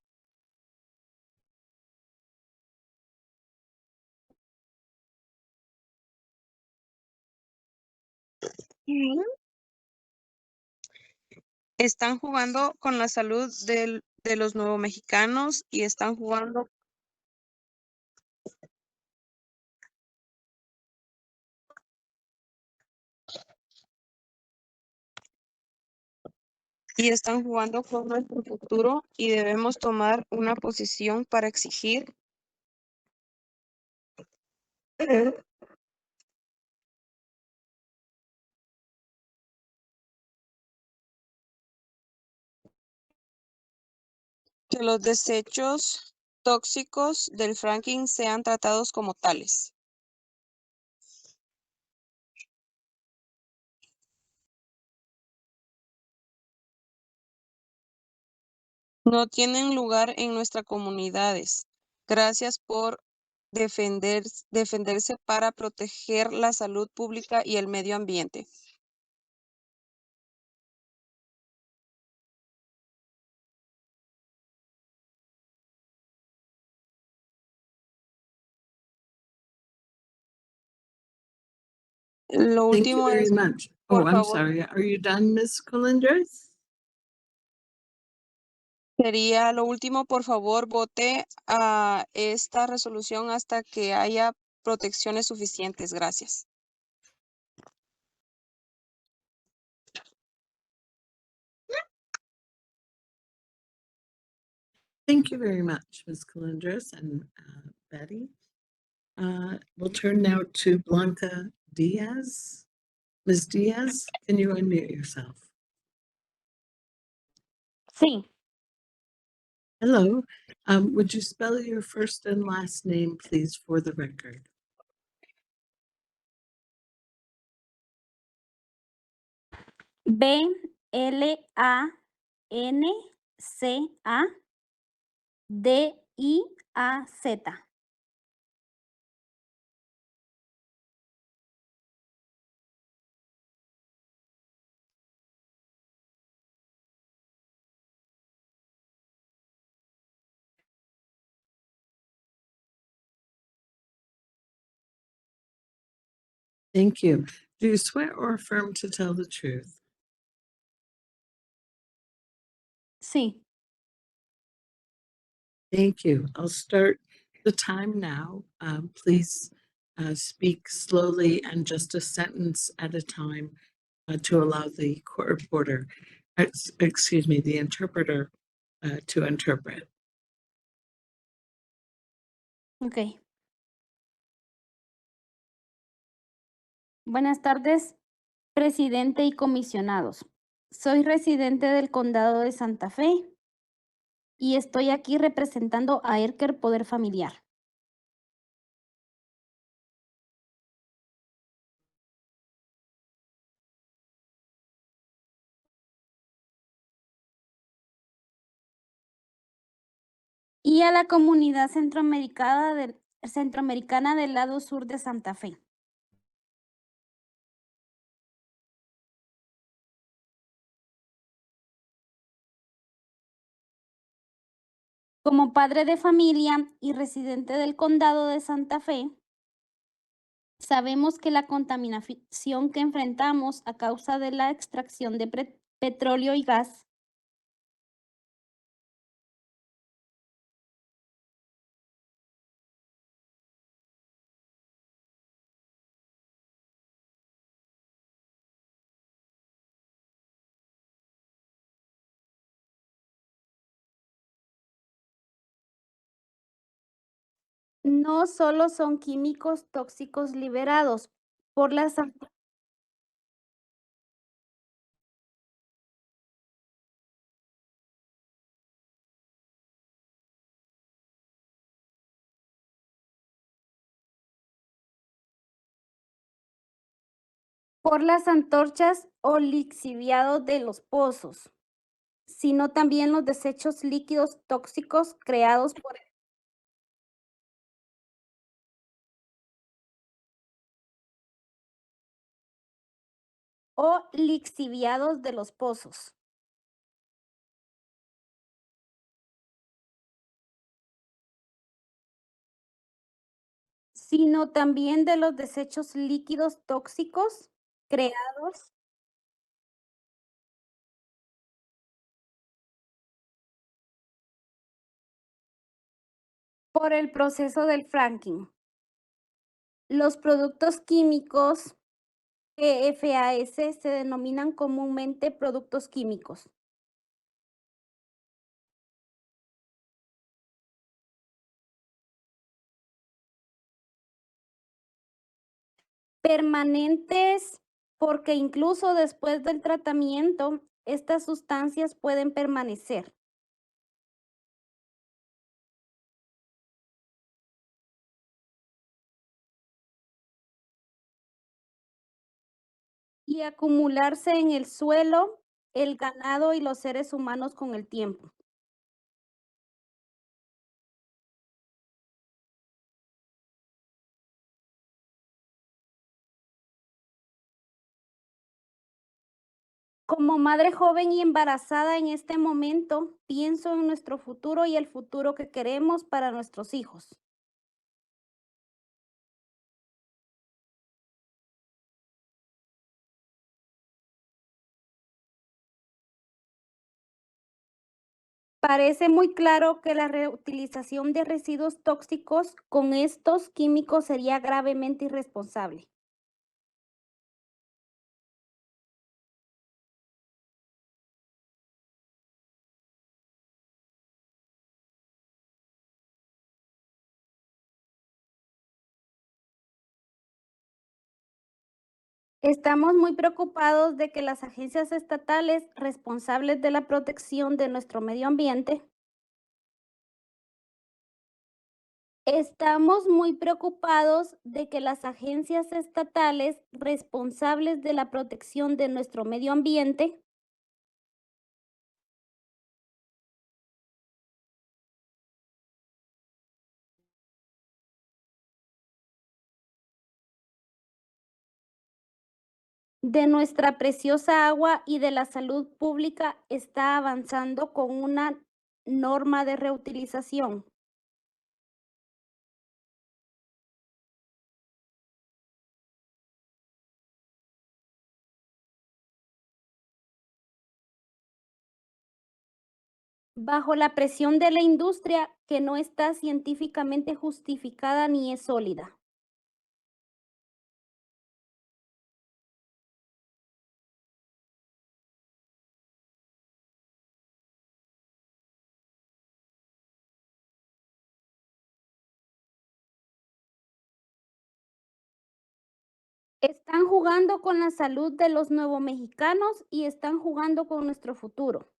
Están jugando con la salud de los nuevos mexicanos y están jugando con nuestro futuro y debemos tomar una posición para exigir que los desechos tóxicos del fracking sean tratados como tales. No tienen lugar en nuestras comunidades. Gracias por defenderse para proteger la salud pública y el medio ambiente. Lo Thank you último very es, much. por Oh, I'm favor, sorry. Are you done, Ms. Colindres? sería lo último, por favor, vote a esta resolución hasta que haya protecciones suficientes. Gracias. Thank you very much, Ms. Colindres and Betty. We'll turn now to Blanca Diaz. Ms. Diaz, can you unmute yourself? Sí, Hello. Would you spell your first and last name, please, for the record? Blanca Diaz. Thank you. Do you swear or affirm to tell the truth? Sí. Thank you. I'll start the time now. Please speak slowly and just a sentence at a time to allow the court reporter, excuse me, the interpreter to interpret. Ok. Buenas tardes, presidente y comisionados. Soy residente del condado de Santa Fe y estoy aquí representando a Erker Poder Familiar. Y a la comunidad centroamericana del lado sur de Santa Fe. Como padre de familia y residente del condado de Santa Fe, sabemos que la contaminación que enfrentamos a causa de la extracción de petróleo y gas no solo son químicos tóxicos liberados por las antorchas o lixiviados de los pozos, sino también los desechos líquidos tóxicos creados o lixiviados de los pozos. Sino también de los desechos líquidos tóxicos creados por el proceso del fracking. Los productos químicos PFAS se denominan comúnmente productos químicos. Permanentes porque incluso después del tratamiento, estas sustancias pueden permanecer. Y acumularse en el suelo, el ganado y los seres humanos con el tiempo. Como madre joven y embarazada en este momento, pienso en nuestro futuro y el futuro que queremos para nuestros hijos. Parece muy claro que la reutilización de residuos tóxicos con estos químicos sería gravemente irresponsable. Estamos muy preocupados de que las agencias estatales responsables de la protección de nuestro medio ambiente Estamos muy preocupados de que las agencias estatales responsables de la protección de nuestro medio ambiente de nuestra preciosa agua y de la salud pública está avanzando con una norma de reutilización. bajo la presión de la industria que no está científicamente justificada ni es sólida. Están jugando con la salud de los nuevos mexicanos y están jugando con nuestro futuro.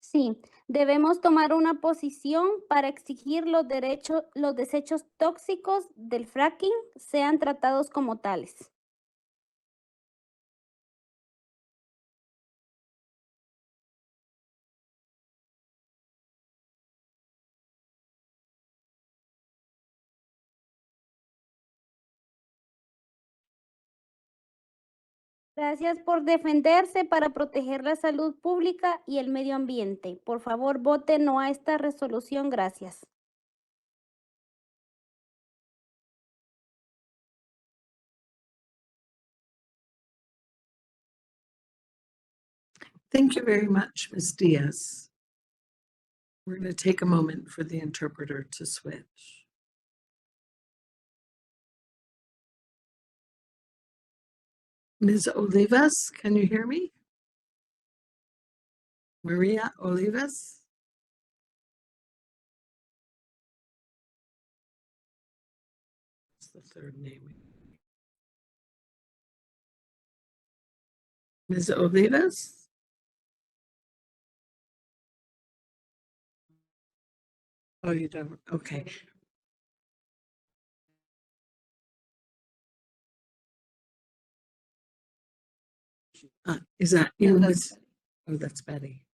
Sí, debemos tomar una posición para exigir los desechos tóxicos del fracking sean tratados como tales. Gracias por defenderse para proteger la salud pública y el medio ambiente. Por favor, vote no a esta resolución. Gracias. Thank you very much, Ms. Diaz. We're going to take a moment for the interpreter to switch. Ms. Olivas, can you hear me? Maria Olivas? What's the third name? Ms. Olivas? Oh, you don't, okay. Is that you? Ms. Oh, that's Betty.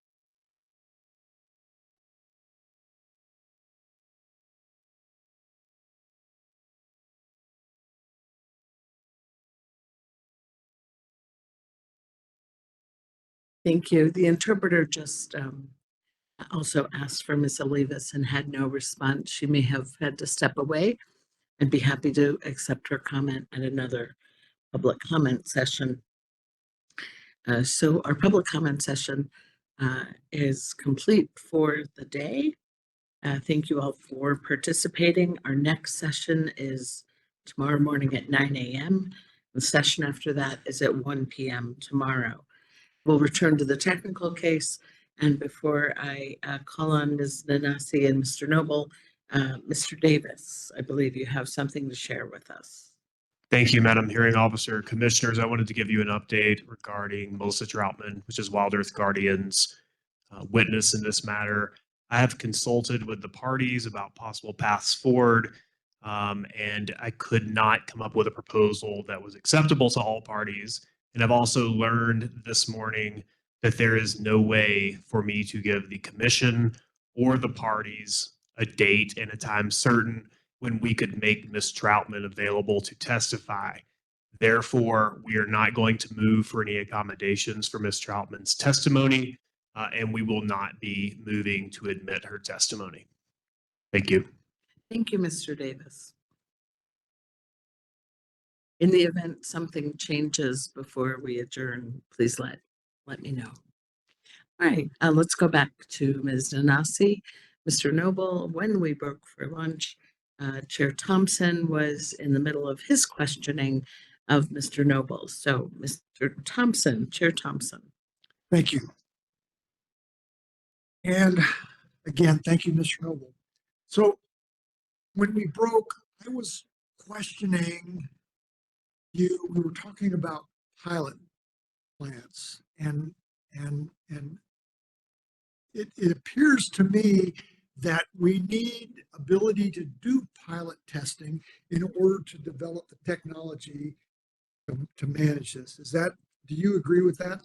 Thank you. The interpreter just also asked for Ms. Olivas and had no response. She may have had to step away. I'd be happy to accept her comment at another public comment session. So our public comment session is complete for the day. Thank you all for participating. Our next session is tomorrow morning at 9 a.m. The session after that is at 1 p.m. tomorrow. We'll return to the technical case. And before I call on Ms. Nanasi and Mr. Noble, Mr. Davis, I believe you have something to share with us. Thank you, Madam Hearing Officer. Commissioners, I wanted to give you an update regarding Melissa Troutman, which is Wild Earth Guardian's witness in this matter. I have consulted with the parties about possible paths forward, and I could not come up with a proposal that was acceptable to all parties. And I've also learned this morning that there is no way for me to give the commission or the parties a date and a time certain when we could make Ms. Troutman available to testify. Therefore, we are not going to move for any accommodations for Ms. Troutman's testimony, and we will not be moving to admit her testimony. Thank you. Thank you, Mr. Davis. In the event something changes before we adjourn, please let me know. All right, let's go back to Ms. Nanasi. Mr. Noble, when we broke for lunch, Chair Thompson was in the middle of his questioning of Mr. Noble. So, Mr. Thompson, Chair Thompson. Thank you. And again, thank you, Mr. Noble. So when we broke, I was questioning you. We were talking about pilot plants, and it appears to me that we need ability to do pilot testing in order to develop the technology to manage this. Do you agree with that?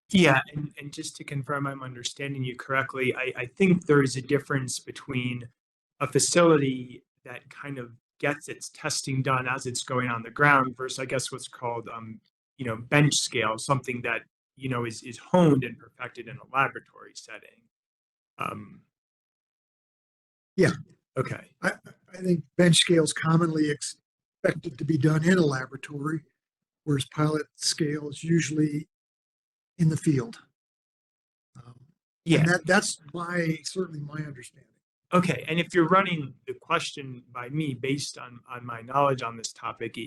Yeah, and just to confirm I'm understanding you correctly, I think there is a difference between a facility that kind of gets its testing done as it's going on the ground versus, I guess, what's called, bench scale, something that, is honed and perfected in a laboratory setting. Yeah, Okay. I think bench scale is commonly expected to be done in a laboratory, whereas pilot scale is usually in the field. Yeah. And that's certainly my understanding. Okay, and if you're running the question by me based on my knowledge on this topic,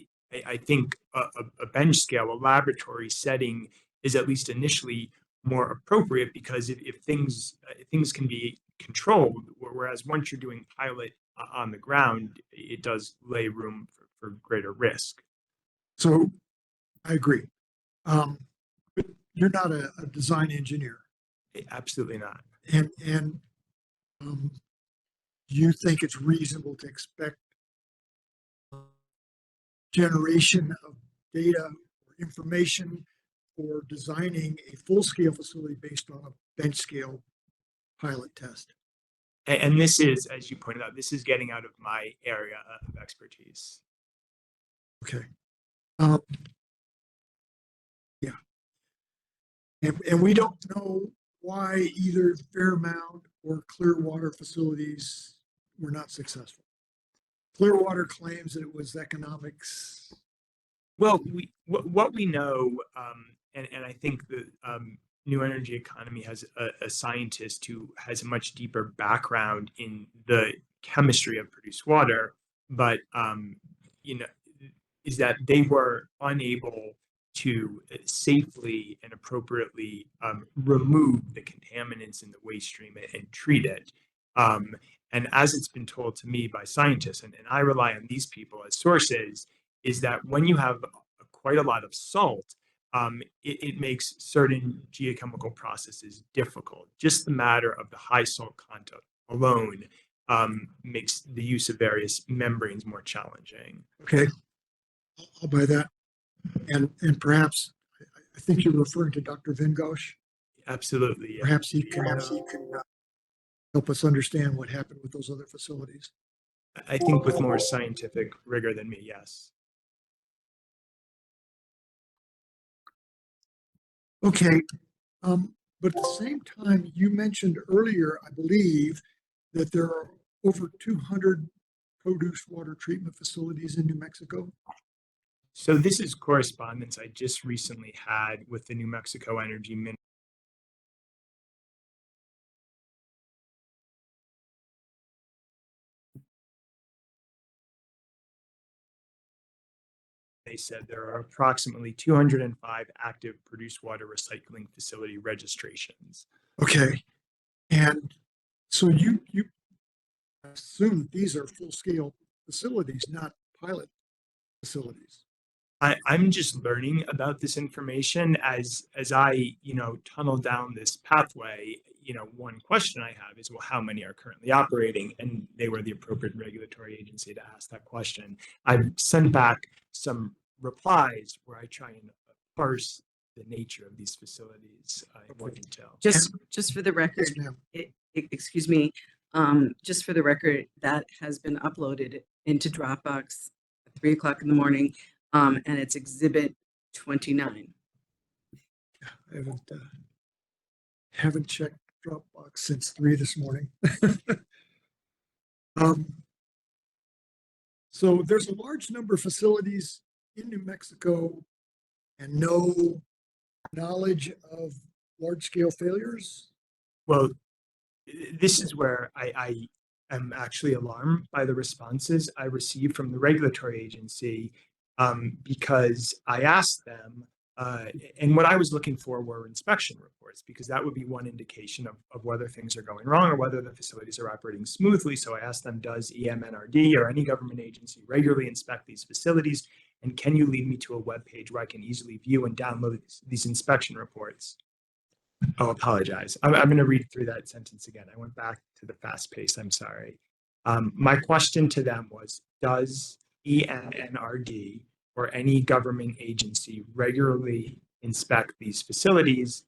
I think a bench scale, a laboratory setting is at least initially more appropriate because if things can be controlled, whereas once you're doing pilot on the ground, it does lay room for greater risk. So I agree. But you're not a design engineer. Absolutely not. And do you think it's reasonable to expect generation of data or information for designing a full-scale facility based on a bench-scale pilot test? And this is, as you pointed out, this is getting out of my area of expertise. Okay. Yeah. And we don't know why either Fairmount or Clearwater facilities were not successful. Clearwater claims that it was economics. Well, what we know, and I think the New Energy Economy has a scientist who has a much deeper background in the chemistry of produced water, but is that they were unable to safely and appropriately remove the contaminants in the waste stream and treat it. And as it's been told to me by scientists, and I rely on these people as sources, is that when you have quite a lot of salt, it makes certain geochemical processes difficult. Just the matter of the high salt content alone makes the use of various membranes more challenging. Okay, I'll buy that. And perhaps, I think you're referring to Dr. Vingosh. Absolutely. Yeah. Perhaps he can help us understand what happened with those other facilities. I think with more scientific rigor than me, yes. Okay, but at the same time, you mentioned earlier, I believe, that there are over 200 produced water treatment facilities in New Mexico. So this is correspondence I just recently had with the New Mexico Energy Ministry. They said there are approximately 205 active produced water recycling facility registrations. Okay, and so you assume that these are full-scale facilities, not pilot facilities. I'm just learning about this information as I tunnel down this pathway. One question I have is, well, how many are currently operating? And they were the appropriate regulatory agency to ask that question. I've sent back some replies where I try and parse the nature of these facilities in more detail. Just for the record, excuse me, just for the record, that has been uploaded into Dropbox at 3 o'clock in the morning, and it's Exhibit 29. I haven't checked Dropbox since 3 this morning. So there's a large number of facilities in New Mexico and no knowledge of large-scale failures. Well, this is where I am actually alarmed by the responses I received from the regulatory agency, because I asked them, and what I was looking for were inspection reports, because that would be one indication of whether things are going wrong or whether the facilities are operating smoothly. So I asked them, does EMNRD or any government agency regularly inspect these facilities? And can you lead me to a web page where I can easily view and download these inspection reports? Oh, apologize. I'm going to read through that sentence again. I went back to the fast pace. I'm sorry. My question to them was, does EMNRD or any government agency regularly inspect these facilities?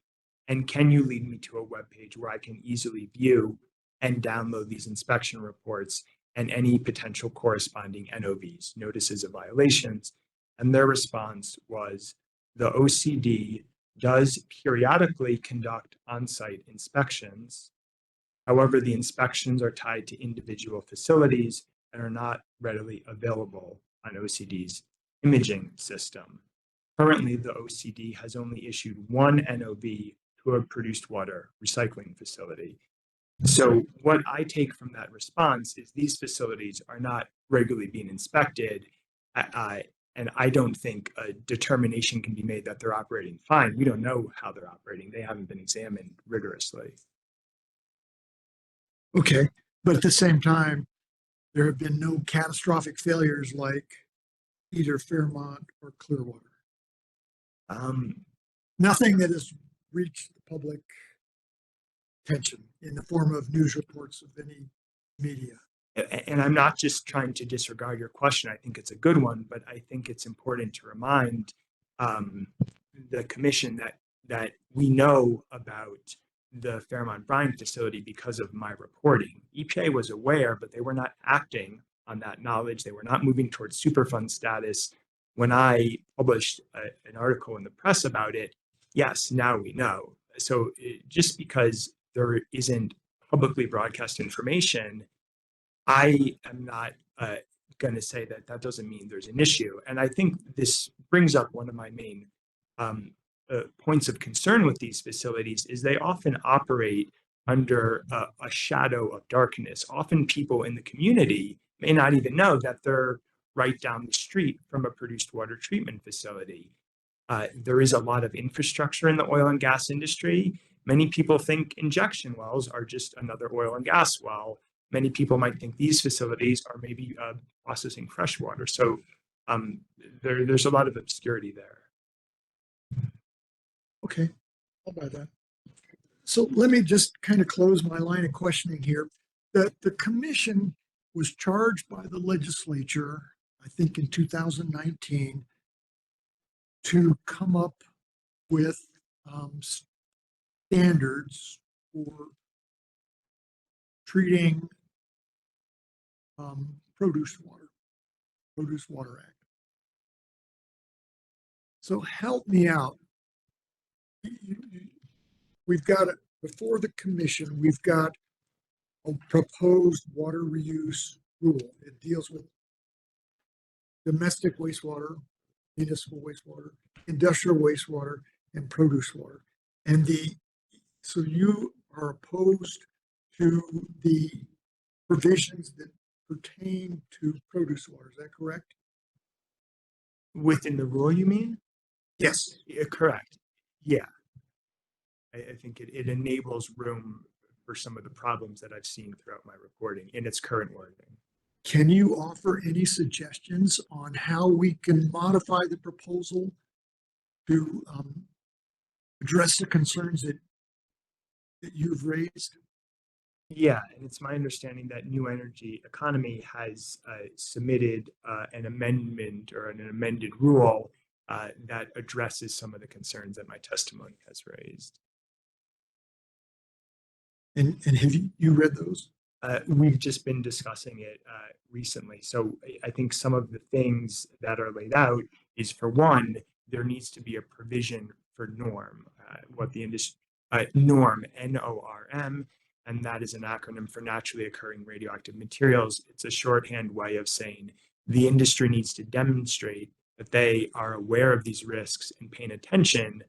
And can you lead me to a web page where I can easily view and download these inspection reports and any potential corresponding NOVs, notices of violations? And their response was, the OCD does periodically conduct on-site inspections, However, the inspections are tied to individual facilities and are not readily available on OCD's imaging system. Currently, the OCD has only issued one NOV to a produced water recycling facility. So what I take from that response is these facilities are not regularly being inspected, and I don't think a determination can be made that they're operating fine. We don't know how they're operating. They haven't been examined rigorously. Okay, but at the same time, there have been no catastrophic failures like either Fairmont or Clearwater. Nothing that has reached the public attention in the form of news reports of any media. And I'm not just trying to disregard your question. I think it's a good one, but I think it's important to remind the commission that we know about the Fairmont brine facility because of my reporting. EPA was aware, but they were not acting on that knowledge. They were not moving towards Superfund status. When I published an article in the press about it, yes, now we know. So just because there isn't publicly broadcast information, I am not going to say that that doesn't mean there's an issue. And I think this brings up one of my main points of concern with these facilities is they often operate under a shadow of darkness. Often people in the community may not even know that they're right down the street from a produced water treatment facility. There is a lot of infrastructure in the oil and gas industry. Many people think injection wells are just another oil and gas well. Many people might think these facilities are maybe processing fresh water. So there's a lot of obscurity there. Okay, I'll buy that. So let me just kind of close my line of questioning here. The commission was charged by the legislature, I think in 2019, to come up with standards for treating Produce Water Act. So help me out. We've got, before the commission, we've got a proposed water reuse rule. It deals with domestic wastewater, municipal wastewater, industrial wastewater, and produce water. And so you are opposed to the provisions that pertain to produce water. Is that correct? Within the rule, you mean? Yes. Yeah, correct. Yeah. I think it enables room for some of the problems that I've seen throughout my reporting in its current wording. Can you offer any suggestions on how we can modify the proposal to address the concerns that you've raised? Yeah, and it's my understanding that New Energy Economy has submitted an amendment or an amended rule that addresses some of the concerns that my testimony has raised. And have you read those? We've just been discussing it recently. So I think some of the things that are laid out is, for one, there needs to be a provision for norm, what the industry, norm, NORM, and that is an acronym for naturally occurring radioactive materials. It's a shorthand way of saying the industry needs to demonstrate that they are aware of these risks and paying attention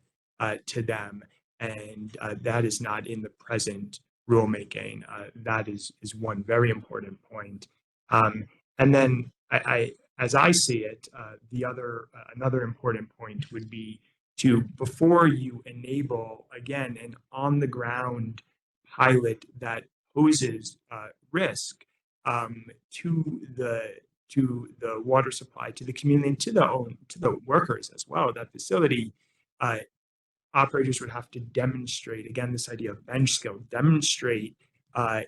to them. And that is not in the present rulemaking. That is one very important point. And then as I see it, another important point would be to, before you enable, again, an on-the-ground pilot that poses risk to the water supply, to the community, and to the workers as well, that facility, operators would have to demonstrate, again, this idea of bench skill, demonstrate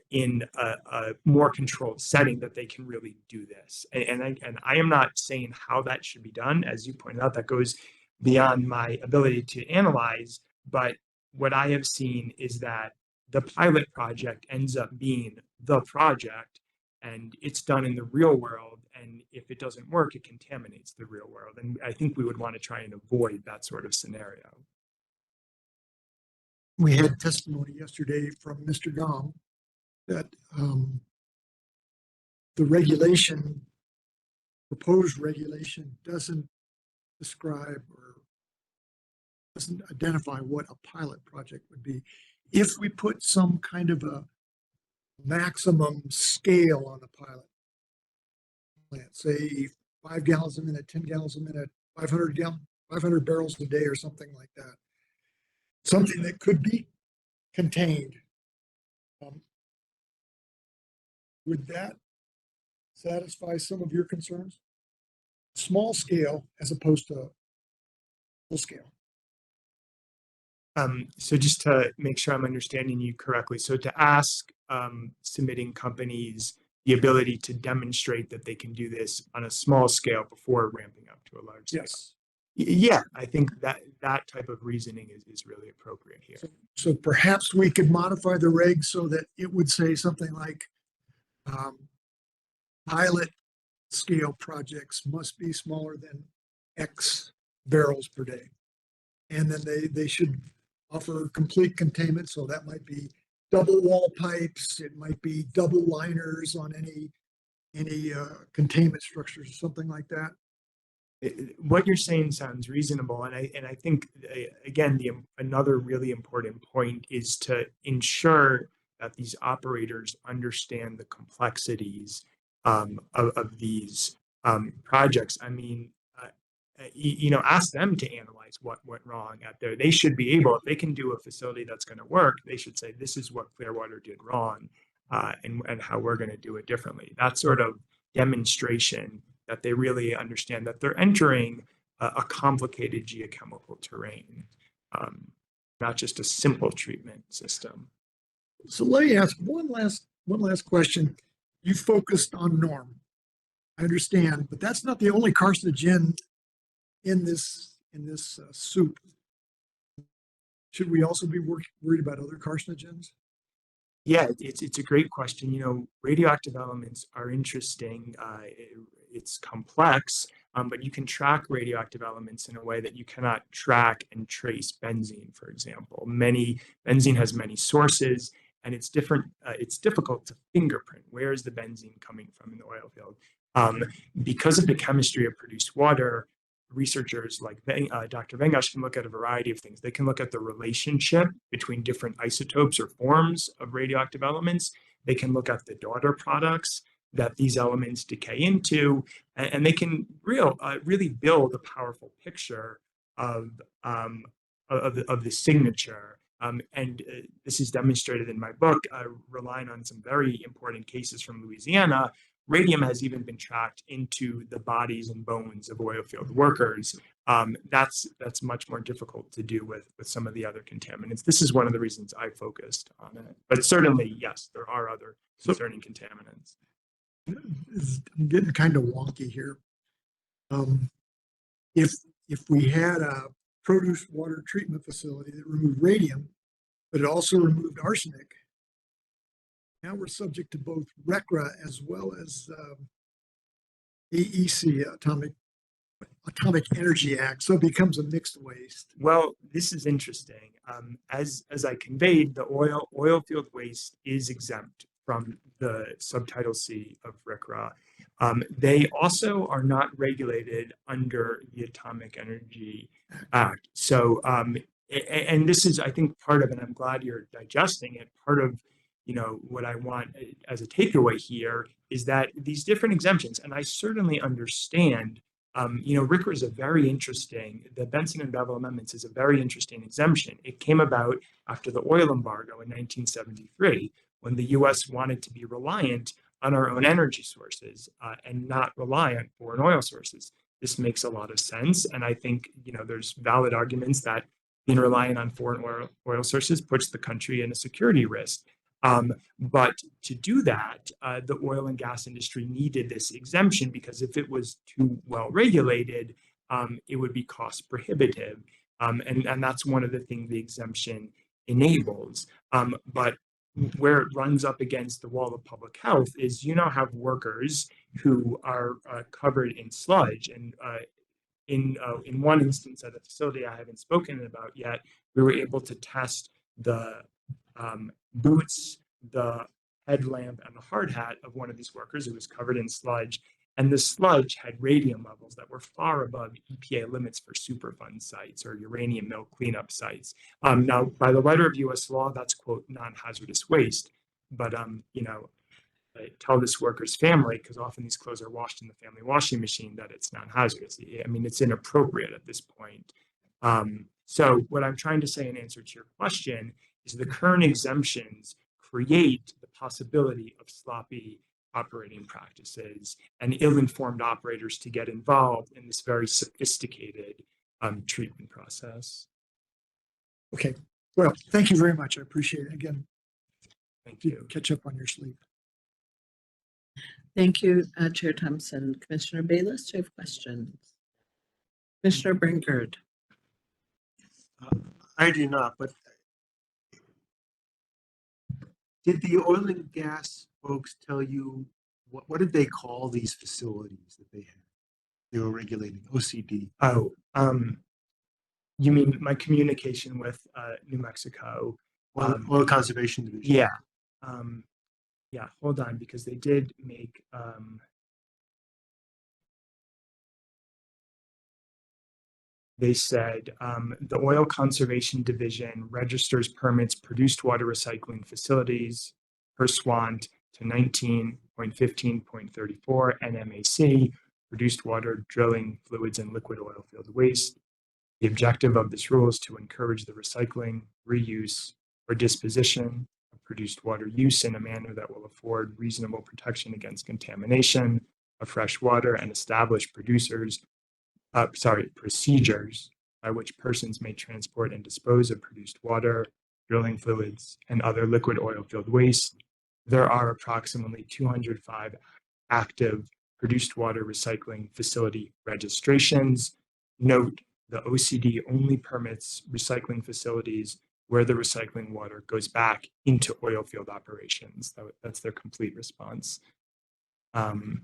in a more controlled setting that they can really do this. And I am not saying how that should be done. As you pointed out, that goes beyond my ability to analyze. But what I have seen is that the pilot project ends up being the project, and it's done in the real world. And if it doesn't work, it contaminates the real world. And I think we would want to try and avoid that sort of scenario. We had testimony yesterday from Mr. Gong that the regulation, proposed regulation, doesn't describe or doesn't identify what a pilot project would be. If we put some kind of a maximum scale on a pilot plant, say 5 gallons a minute, 10 gallons a minute, 500 barrels a day or something like that, something that could be contained, would that satisfy some of your concerns? Small scale as opposed to full scale. So just to make sure I'm understanding you correctly, so to ask submitting companies the ability to demonstrate that they can do this on a small scale before ramping up to a large scale. Yes. Yeah, I think that that type of reasoning is really appropriate here. So perhaps we could modify the reg so that it would say something like pilot scale projects must be smaller than X barrels per day. And then they should offer complete containment. So that might be double wall pipes. It might be double liners on any containment structures or something like that. What you're saying sounds reasonable, and I think again another really important point is to ensure that these operators understand the complexities of these projects. I mean, ask them to analyze what went wrong out there. They should be able, if they can do a facility that's going to work, they should say this is what Clearwater did wrong, and how we're going to do it differently. That sort of demonstration that they really understand that they're entering a complicated geochemical terrain, not just a simple treatment system. So let me ask one last question. You focused on norm. I understand, but that's not the only carcinogen in this soup. Should we also be worried about other carcinogens? Yeah, it's a great question. Radioactive elements are interesting. It's complex, but you can track radioactive elements in a way that you cannot track and trace benzene, for example. Benzene has many sources, and it's difficult to fingerprint. Where is the benzene coming from in the oil field? Because of the chemistry of produced water, researchers like Dr. Vengash can look at a variety of things. They can look at the relationship between different isotopes or forms of radioactive elements. They can look at the daughter products that these elements decay into, and they can really build a powerful picture of the signature. This is demonstrated in my book, relying on some very important cases from Louisiana. Radium has even been tracked into the bodies and bones of oil field workers. That's much more difficult to do with some of the other contaminants. This is one of the reasons I focused on it. But certainly, yes, there are other concerning contaminants. I'm getting kind of wonky here. If we had a produce water treatment facility that removed radium, but it also removed arsenic, now we're subject to both RCRA as well as AEC, Atomic Energy Act. So it becomes a mixed waste. Well, this is interesting. As I conveyed, the oil field waste is exempt from the subtitle C of RCRA. They also are not regulated under the Atomic Energy Act. So, and this is, I think, part of, and I'm glad you're digesting it, part of what I want as a takeaway here is that these different exemptions, and I certainly understand, RCRA is a very interesting, the Benson and Bevel Amendments is a very interesting exemption. It came about after the oil embargo in 1973, when the US wanted to be reliant on our own energy sources and not rely on foreign oil sources. This makes a lot of sense. And I think, there's valid arguments that being reliant on foreign oil sources puts the country in a security risk. But to do that, the oil and gas industry needed this exemption because if it was too well regulated, it would be cost prohibitive. And that's one of the things the exemption enables. But where it runs up against the wall of public health is have workers who are covered in sludge. And in one instance at a facility I haven't spoken about yet, we were able to test the boots, the headlamp and the hard hat of one of these workers who was covered in sludge. And the sludge had radium levels that were far above EPA limits for Superfund sites or uranium mill cleanup sites. Now, by the letter of US law, that's, quote, non-hazardous waste. But, you know, I tell this worker's family, because often these clothes are washed in the family washing machine, that it's non-hazardous. I mean, it's inappropriate at this point. So what I'm trying to say in answer to your question is the current exemptions create the possibility of sloppy operating practices and ill-informed operators to get involved in this very sophisticated treatment process. Okay, well, thank you very much. I appreciate it. Again, thank you. Catch up on your sleep. Thank you, Chair Thompson. Commissioner Bayless, do you have questions? Commissioner Brinkert. I do not, but did the oil and gas folks tell you what did they call these facilities that they had? They were regulating OCD. Oh, you mean my communication with New Mexico? Oil Conservation Division. Yeah. Yeah, hold on, because they did make they said the Oil Conservation Division registers permits produced water recycling facilities pursuant to 19.15.34 NMAC, produced water, drilling fluids, and liquid oil field waste. The objective of this rule is to encourage the recycling, reuse, or disposition of produced water use in a manner that will afford reasonable protection against contamination of fresh water and establish procedures by which persons may transport and dispose of produced water, drilling fluids, and other liquid oil field waste. There are approximately 205 active produced water recycling facility registrations. Note, the OCD only permits recycling facilities where the recycling water goes back into oil field operations. That's their complete response. And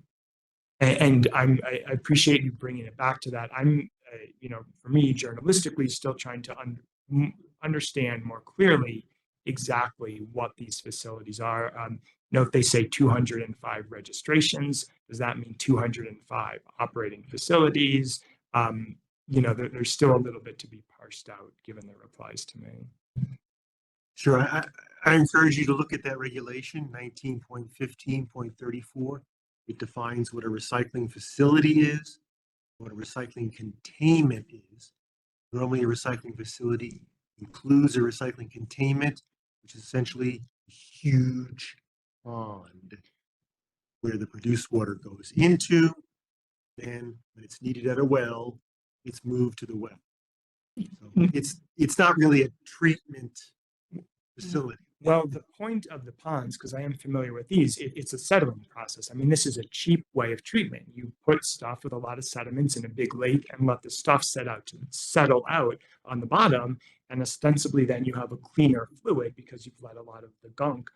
I appreciate you bringing it back to that. I'm, you know, for me, journalistically, still trying to understand more clearly exactly what these facilities are. Note they say 205 registrations. Does that mean 205 operating facilities? You know, there's still a little bit to be parsed out given the replies to me. Sure, I encourage you to look at that regulation, 19.15.34. It defines what a recycling facility is, what a recycling containment is. Normally, a recycling facility includes a recycling containment, which is essentially a huge pond where the produced water goes into. Then, when it's needed at a well, it's moved to the well. So it's not really a treatment facility. Well, the point of the ponds, because I am familiar with these, it's a settling process. I mean, this is a cheap way of treatment. You put stuff with a lot of sediments in a big lake and let the stuff settle out on the bottom, and ostensibly then you have a cleaner fluid because you've let a lot of the gunk,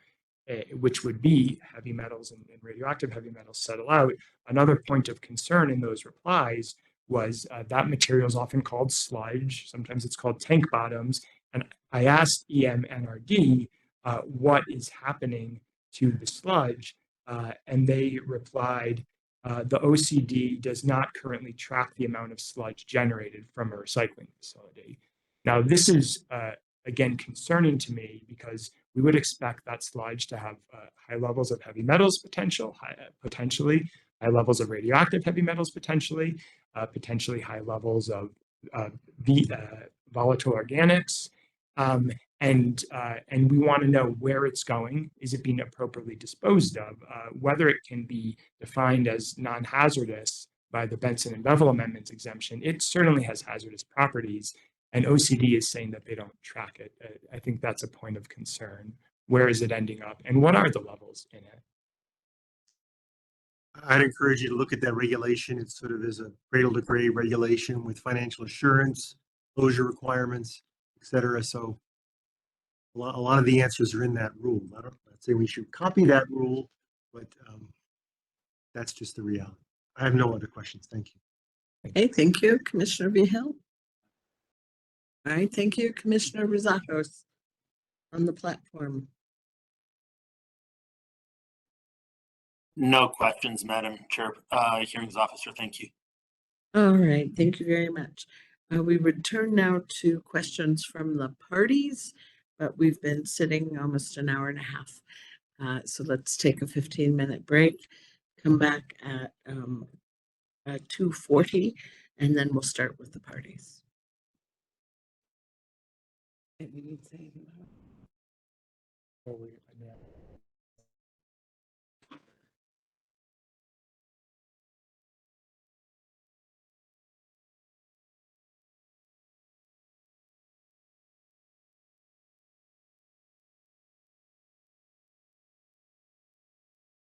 which would be heavy metals and radioactive heavy metals, settle out. Another point of concern in those replies was that material is often called sludge. Sometimes it's called tank bottoms. And I asked EMNRD what is happening to the sludge, and they replied, the OCD does not currently track the amount of sludge generated from a recycling facility. Now, this is, again, concerning to me because we would expect that sludge to have high levels of heavy metals potentially high levels of radioactive heavy metals potentially high levels of volatile organics. And we want to know where it's going. Is it being appropriately disposed of? Whether it can be defined as non-hazardous by the Benson and Bevel Amendments exemption, it certainly has hazardous properties. And OCD is saying that they don't track it. I think that's a point of concern. Where is it ending up? And what are the levels in it? I'd encourage you to look at that regulation. It sort of is a cradle to grave regulation with financial assurance, closure requirements, et cetera. So a lot of the answers are in that rule. I'd say we should copy that rule, but that's just the reality. I have no other questions. Thank you. Okay, thank you, Commissioner Vihel. All right, thank you, Commissioner Rosatos on the platform. No questions, Madam Chair, Hearings Officer. Thank you. All right, thank you very much. We return now to questions from the parties, but we've been sitting almost an hour and a half. So let's take a 15-minute break, come back at 2:40, and then we'll start with the parties. We need to say anything about it.